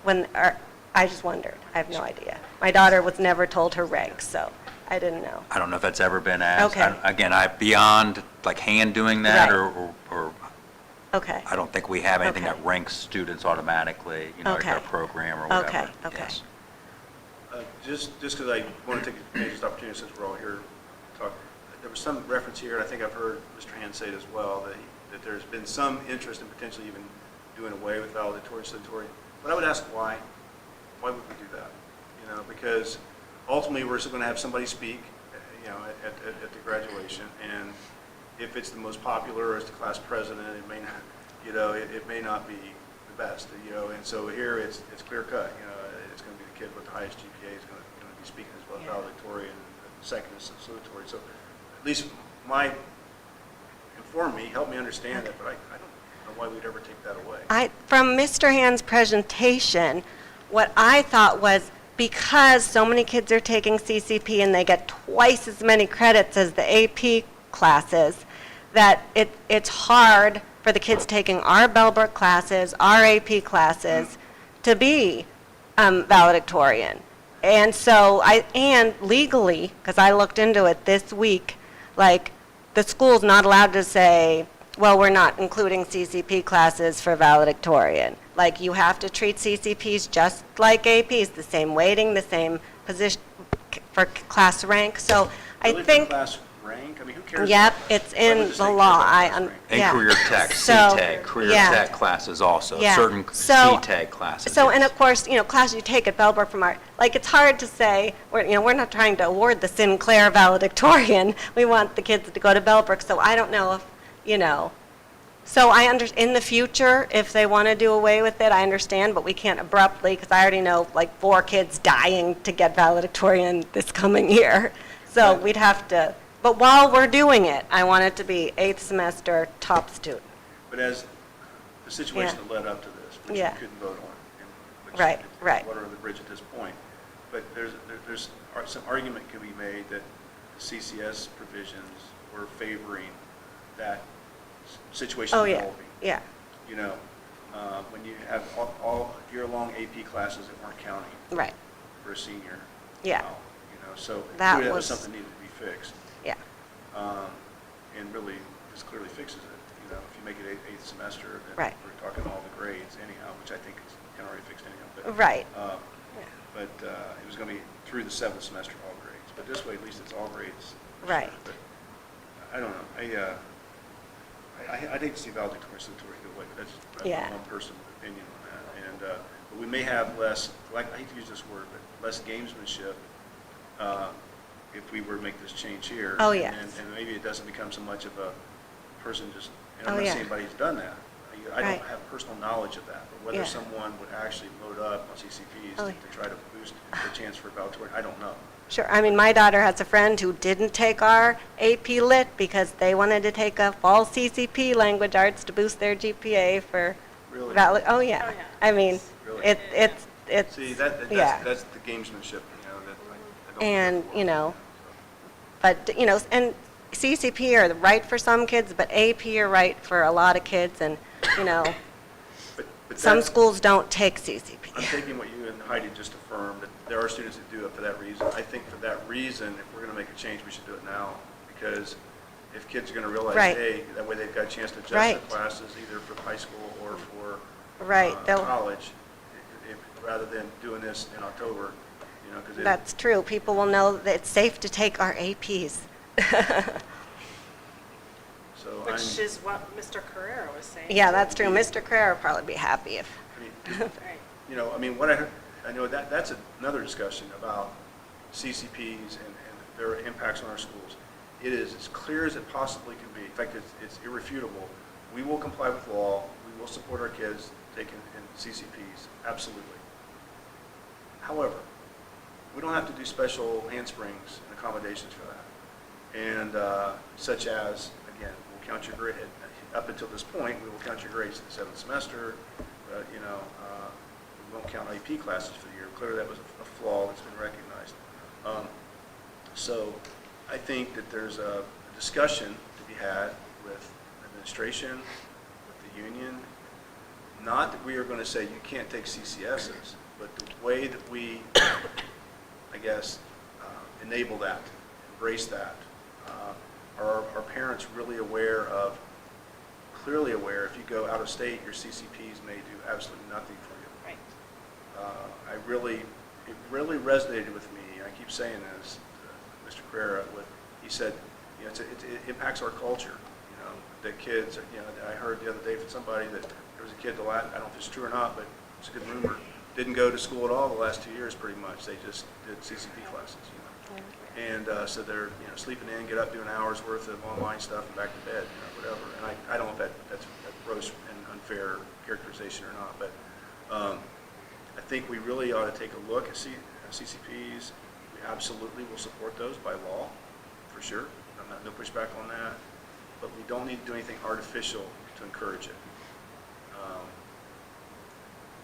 I just wondered. I have no idea. My daughter was never told her rank, so I didn't know. I don't know if that's ever been asked. Okay. Again, beyond like hand doing that, Right. or Okay. I don't think we have anything Okay. that ranks students automatically, you know, like Okay. our program or whatever. Okay, okay. Yes. Just because I want to take this opportunity since we're all here to talk, there was some reference here, and I think I've heard Mr. Hand say it as well, that there's been some interest in potentially even doing away with valedictorian, salutatorian. But I would ask why? Why would we do that? You know, because ultimately we're still going to have somebody speak, you know, at the graduation, and if it's the most popular or it's the class president, it may not, you know, it may not be the best, you know, and so here it's clear cut, you know, it's going to be the kid with the highest GPA is going to be speaking as well, Yeah. valedictorian, and the second is salutatory. So at least inform me, help me understand it, but I don't know why we'd ever take that away. From Mr. Hand's presentation, what I thought was because so many kids are taking CCP and they get twice as many credits as the AP classes, that it's hard for the kids taking our Bellbrook classes, our AP classes, to be valedictorian. And so and legally, because I looked into it this week, like the school's not allowed to say, well, we're not including CCP classes for valedictorian. Like, you have to treat CCPs just like APs, the same weighting, the same position for class rank. So Really I for think, class rank? I mean, who cares? yep, about- it's why would in it the say law. cares about class rank? And Yeah. career tech, So, CTEC, career yeah. tech classes also, Yeah. certain So- CTEC classes. So, and yes. of course, you know, classes you take at Bellbrook from our, like, it's hard to say, we're not trying to award the Sinclair valedictorian. We want the kids to go to Bellbrook, so I don't know if, you know. So in the future, if they want to do away with it, I understand, but we can't abruptly, because I already know, like, 4 kids dying to get valedictorian this coming year. So we'd have to, but while we're doing it, I want it to be 8th semester top student. But as the situation Yeah. that led up to this, which you Yeah. couldn't vote on, and which Right, is right. water under the bridge at this point, but there's some argument can be made that CCS provisions were favoring that situation Oh, yeah, developing. yeah, You know, when you have all year-long AP classes that weren't counting right, for a senior. Yeah. You know, so That clearly that was- was something that needed to be fixed. yeah, And really, this clearly fixes it. You know, if you make it eighth semester, then Right. we're talking all the grades anyhow, which I think is kind of already fixed anyhow. But, right. But it was going to be through the seventh semester, all grades. But this way, at least it's all grades. Right. But I don't know. I think to see valedictorian salutatorian go away, but that's Yeah. my own personal opinion on that. And but we may have less, like, I hate to use this word, but less gamesmanship if we were to make this change here. Oh, yes. And maybe it doesn't become so much of a person just, and I'm Oh, not yeah. saying anybody's done that. I Right. don't have personal knowledge of that, but whether Yeah. someone would actually load up on CCPs Oh, to yeah. try to boost their chance for valedictorian, I don't know. Sure, I mean, my daughter has a friend who didn't take our AP Lit because they wanted to take a fall CCP language arts to boost their GPA for Really? oh, yeah. Oh, yeah. I mean, Really? it's, See, that's yeah. the gamesmanship, you know, that I don't. And, care for, you know, so. But, you know, and CCP are right for some kids, but AP are right for a lot of kids, and, you know, But some that's- schools don't take CCP. I'm taking what you and Heidi just affirmed, that there are students that do it for that reason. I think for that reason, if we're going to make a change, we should do it now, because if kids are going to realize, Right. hey, that way they've got a chance to adjust Right. their classes, either for high school or for Right, they'll- college, rather than doing this in October, you know, because That's true. People will know that it's safe to take our APs. so Which is what Mr. Carrera was saying. Yeah, that's true. Mr. Carrera would probably be happy if, Right. You know, I mean, what I know that's another discussion about CCPs and their impacts on our schools. It is as clear as it possibly can be. In fact, it's irrefutable. We will comply with law. We will support our kids taking in CCPs, absolutely. However, we don't have to do special handsprings and accommodations for that. And such as, again, we'll count your grade, up until this point, we will count your grades in the seventh semester. You know, we won't count AP classes for the year. Clearly, that was a flaw that's been recognized. So I think that there's a discussion to be had with administration, with the union. Not that we are going to say you can't take CCSs, but the way that we, I guess, enable that, embrace that. Are our parents really aware of, clearly aware, if you go out of state, your CCPs may do absolutely nothing for you? Right. It really resonated with me, and I keep saying this to Mr. Carrera, he said, you know, it impacts our culture, you know, that kids, you know, I heard the other day from somebody that there was a kid, I don't know if it's true or not, but it's a good rumor, didn't go to school at all the last 2 years pretty much, they just did CCP classes, you know. And so they're, you know, sleeping in, get up, do an hour's worth of online stuff and back to bed, you know, whatever. And I don't know if that's a gross and unfair characterization or not, but I think we really ought to take a look at CCPs. We absolutely will support those by law, for sure. No pushback on that. But we don't need to do anything artificial to encourage it.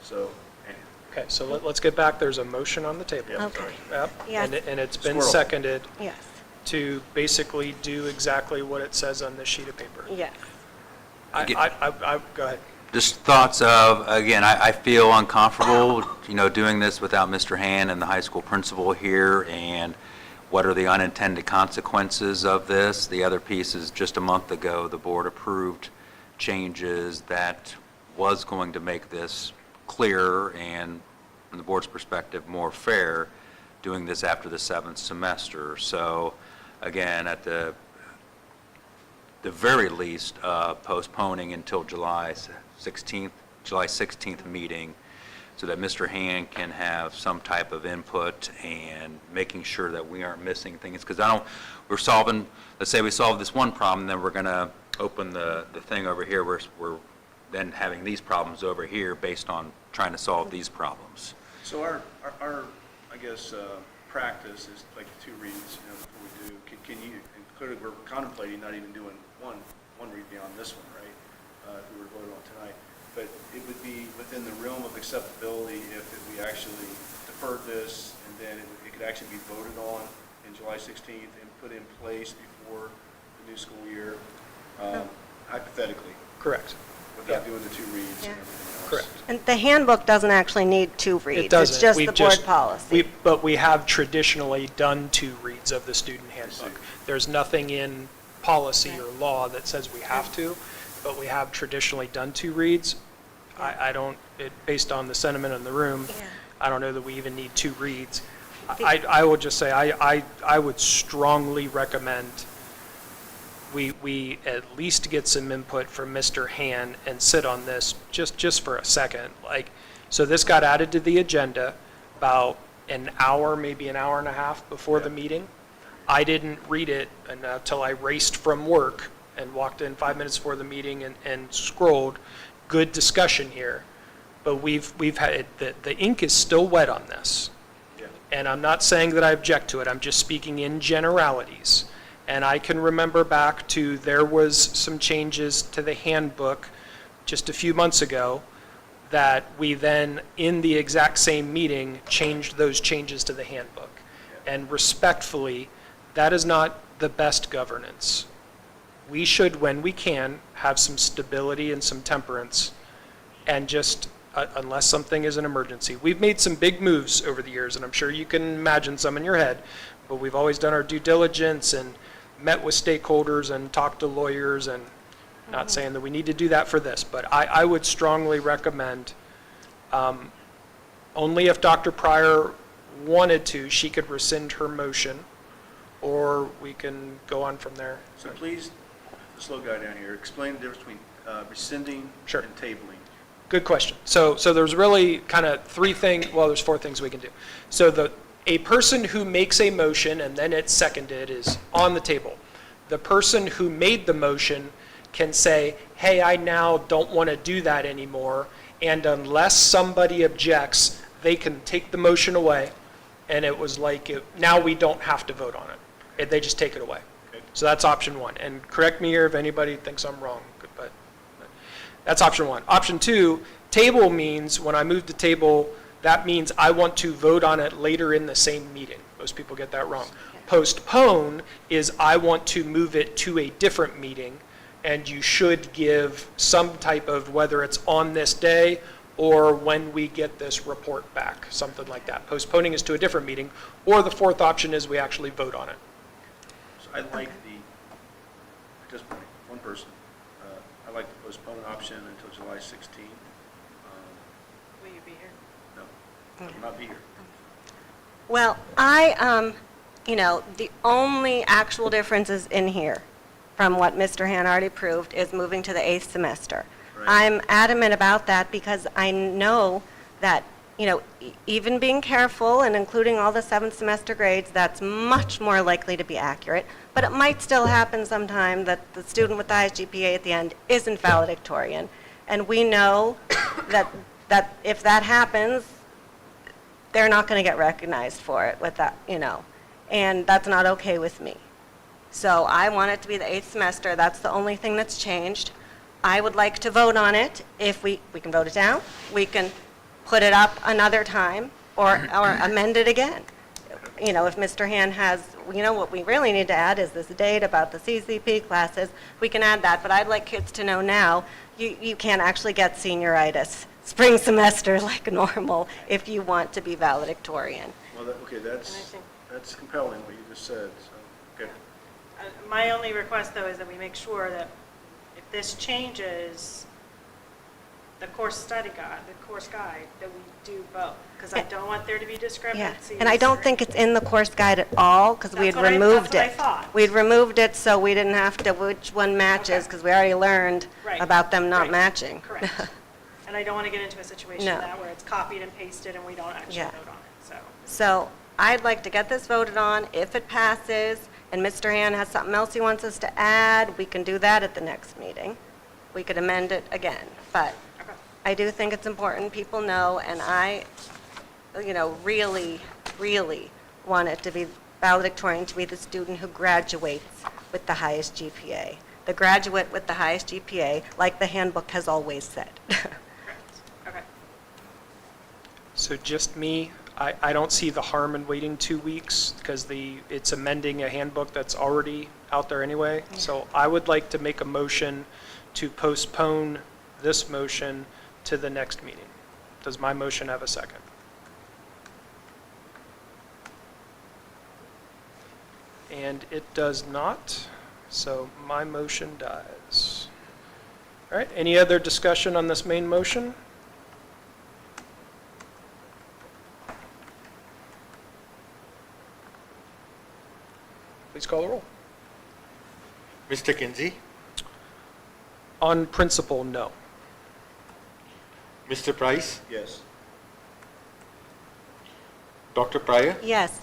So, anyway. Okay, so let's get back. There's a motion on the table. Yeah, Okay. sorry. Yep. Yes. And it's been Squirrel. seconded yes, to basically do exactly what it says on this sheet of paper. yes. Go ahead. Just thoughts of, again, I feel uncomfortable, you know, doing this without Mr. Han and the high school principal here, and what are the unintended consequences of this? The other piece is, just a month ago, the board approved changes that was going to make this clearer and, from the board's perspective, more fair, doing this after the seventh semester. So, again, at the very least, postponing until July 16th meeting, so that Mr. Han can have some type of input and making sure that we aren't missing things. Because we're solving, let's say we solve this one problem, then we're going to open the thing over here, we're then having these problems over here based on trying to solve these problems. So our I guess, practice is like 2 reads, you know, before we do. Can you, and clearly we're contemplating not even doing one read beyond this one, right? If we were to vote on tonight. But it would be within the realm of acceptability if we actually deferred this, and then it could actually be voted on in July 16th and put in place before the new school year, hypothetically, Correct. without doing the 2 reads Yeah. and everything else. Correct. And the handbook doesn't actually need 2 reads. It doesn't. It's just We've the board policy. But we have traditionally done 2 reads of the student handbook. see. There's nothing in policy or law that says we have to, but we have traditionally done 2 reads. I don't, based on the sentiment in the room, Yeah. I don't know that we even need 2 reads. The- I will just say, I would strongly recommend we at least get some input from Mr. Han and sit on this just for a second. Like, so this got added to the agenda about an hour, maybe an hour and a half before the meeting. I didn't read it until I raced from work and walked in 5 minutes before the meeting and scrolled. Good discussion here, but we've had, the ink is still wet on this. Yeah. And I'm not saying that I object to it, I'm just speaking in generalities. And I can remember back to, there was some changes to the handbook just a few months ago that we then, in the exact same meeting, changed those changes to the handbook. And respectfully, that is not the best governance. We should, when we can, have some stability and some temperance, and just, unless something is an emergency. We've made some big moves over the years, and I'm sure you can imagine some in your head, but we've always done our due diligence and met with stakeholders and talked to lawyers, and not saying that we need to do that for this, but I would strongly recommend, only if Dr. Pryor wanted to, she could rescind her motion, or we can go on from there. So please, the slow guy down here, explain the difference between rescinding Sure. and tabling. Good question. So there's really kind of 3 things, well, there's 4 things we can do. So a person who makes a motion and then it's seconded is on the table. The person who made the motion can say, hey, I now don't want to do that anymore, and unless somebody objects, they can take the motion away, and it was like, now we don't have to vote on it. They just take it away. Okay. So that's option 1. And correct me here if anybody thinks I'm wrong, but that's option 1. Option 2, table means, when I move to table, that means I want to vote on it later in the same meeting. Most people get that wrong. Postpone is I want to move it to a different meeting, and you should give some type of, whether it's on this day or when we get this report back, something like that. Postponing is to a different meeting, or the 4th option is we actually vote on it. So I like at this point, one person, I like the postpone option until July 16th. Will you be here? No, I will not be here. Well, the only actual differences in here from what Mr. Han already approved is moving to the 8th semester. Right. I'm adamant about that because I know that, even being careful and including all the 7th semester grades, that's much more likely to be accurate. But it might still happen sometime that the student with the highest GPA at the end isn't valedictorian. And we know that if that happens, they're not going to get recognized for it with that, and that's not okay with me. So I want it to be the 8th semester. That's the only thing that's changed. I would like to vote on it. If we can vote it down, we can put it up another time or amend it again. If Mr. Han has, what we really need to add is this date about the CCP classes. We can add that, but I'd like kids to know now, you can't actually get senioritis spring semester like normal if you want to be valedictorian. Well, okay, And I think- that's compelling what you just said, so, okay. My only request, though, is that we make sure that if this changes the course guide, that we do both, because I don't want there to be Yeah, discrepancies. and I don't think it's in the course guide at all, because we had removed That's what I it. thought. We'd removed it so we didn't have to, which one matches, Okay. because we already learned Right, about them not right, matching. Correct. And I don't want to get into a situation No. now where it's copied and pasted and we don't actually Yeah. vote on it, so. So I'd like to get this voted on. If it passes, and Mr. Han has something else he wants us to add, we can do that at the next meeting. We could amend it again, but Okay. I do think it's important people know, and I, really, really want it to be valedictorian to be the student who graduates with the highest GPA. The graduate with the highest GPA, like the handbook has always said. Correct. Okay. So just me, I don't see the harm in waiting 2 weeks because it's amending a handbook that's already out there anyway. So I would like to make a motion to postpone this motion to the next meeting. Does my motion have a second? And it does not, so my motion dies. All right, any other discussion on this main motion? Please call the roll. Mr. Kinsey, On principle, no. Mr. Price, Yes. Dr. Pryor, Yes.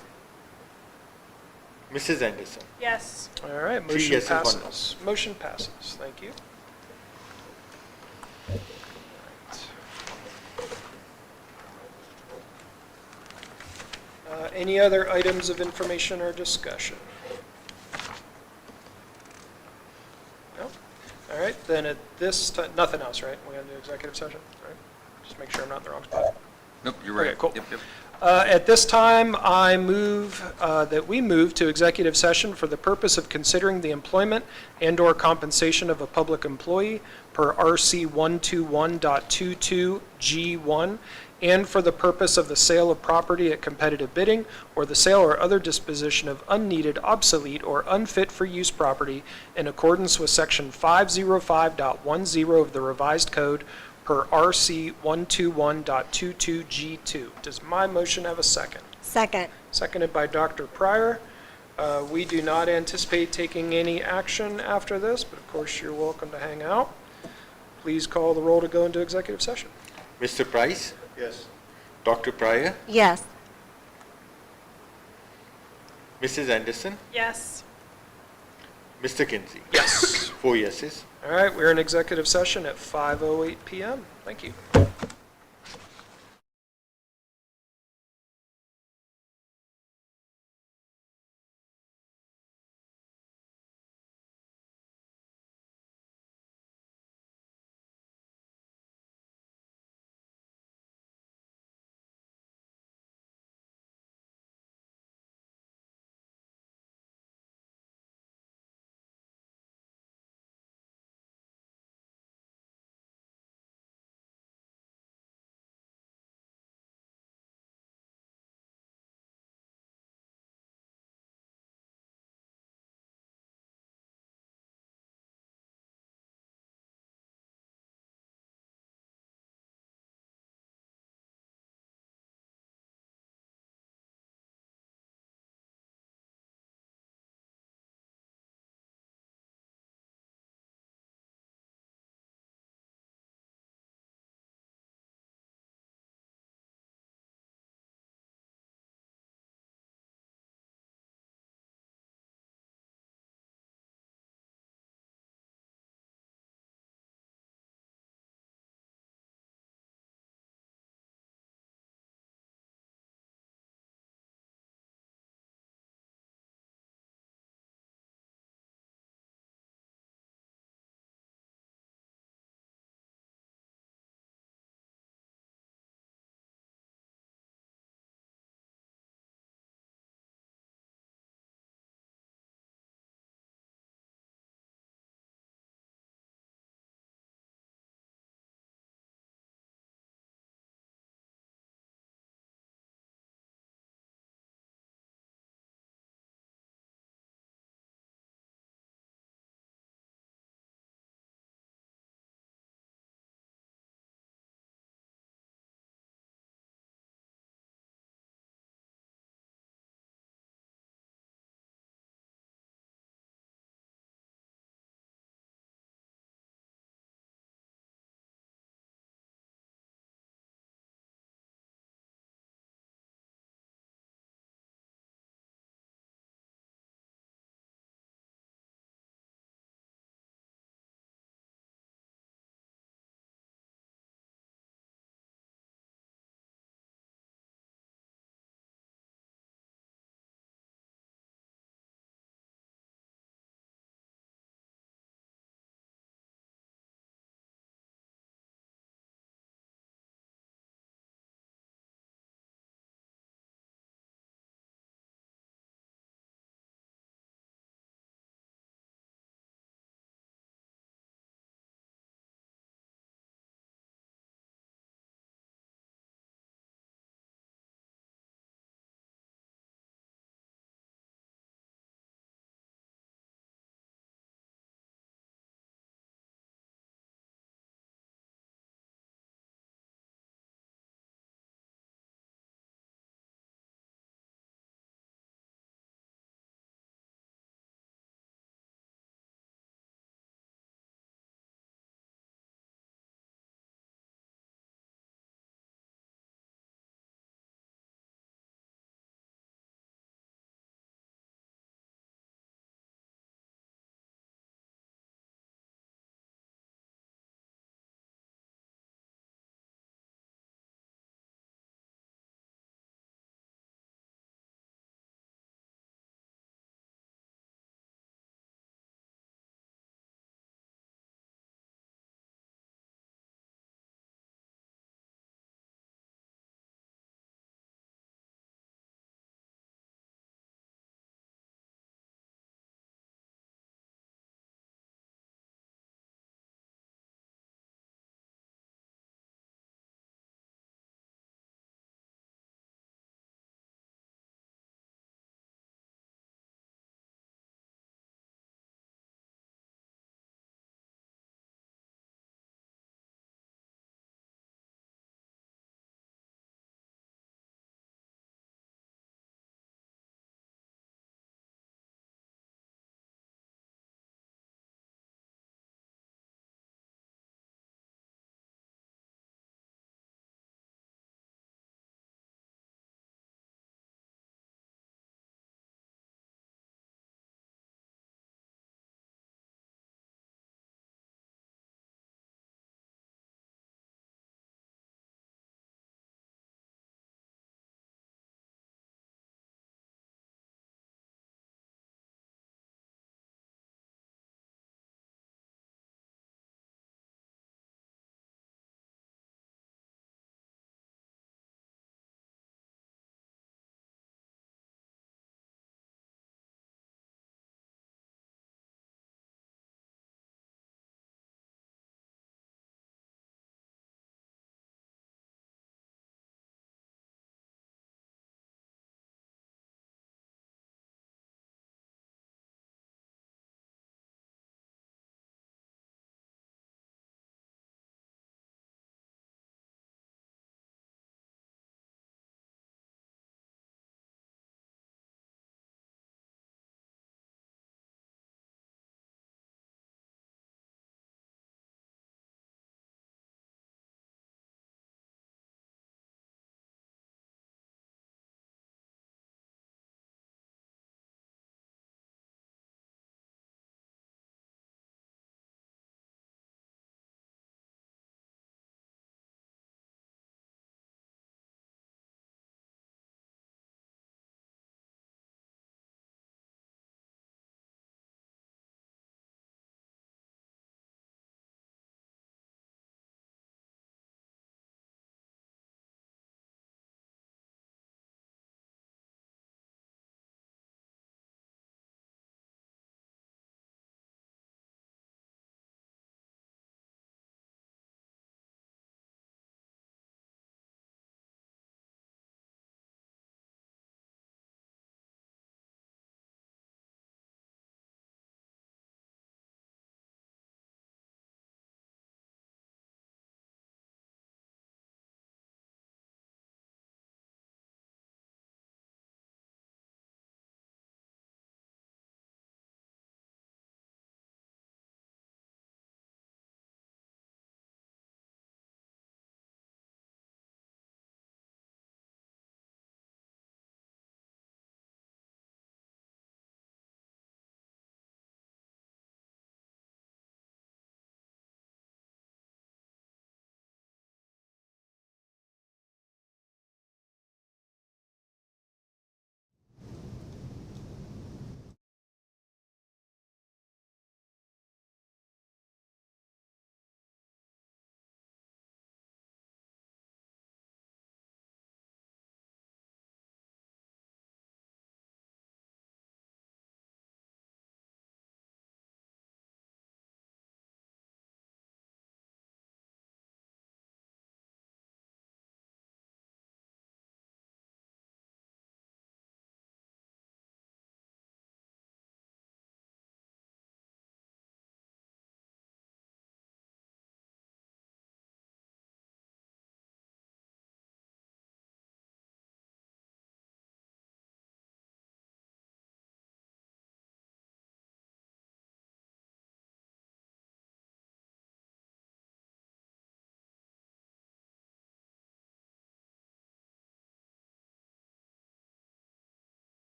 Mrs. Anderson. Yes. All right, Three motion yeses, 1 no. passes. Motion passes, thank you. Any other items of information or discussion? No? All right, then at this time, nothing else, right? We're going to do executive session, all right? Just make sure I'm not in the wrong spot. Nope, you're right. Okay, cool. Yep, yep. At this time, I move that we move to executive session for the purpose of considering the employment and/or compensation of a public employee per RC 121.22G1, and for the purpose of the sale of property at competitive bidding, or the sale or other disposition of unneeded, obsolete, or unfit for use property in accordance with Section 505.10 of the revised code per RC 121.22G2. Does my motion have a second? Second. Seconded by Dr. Pryor. We do not anticipate taking any action after this, but of course you're welcome to hang out. Please call the roll to go into executive session. Mr. Price, Yes. Dr. Pryor, Yes. Mrs. Anderson, Yes. Mr. Kinsey. Yes. 4 yeses. All right, we're in executive session at 5:08 PM. Thank you.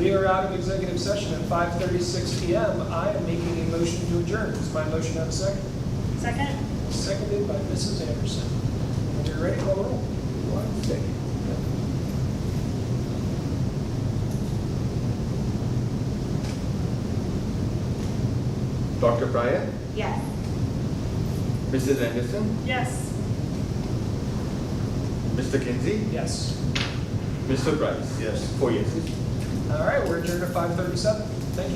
We are out of executive session at 5:36 PM. I am making a motion to adjourn. Does my motion have a second? Second? Seconded by Mrs. Anderson. When you're ready, call the roll. Dr. Pryor, Yes. Mrs. Anderson, Yes. Mr. Kinsey, Yes. Mr. Price. Yes. 4 yeses. All right, we're adjourned at 5:37. Thank you.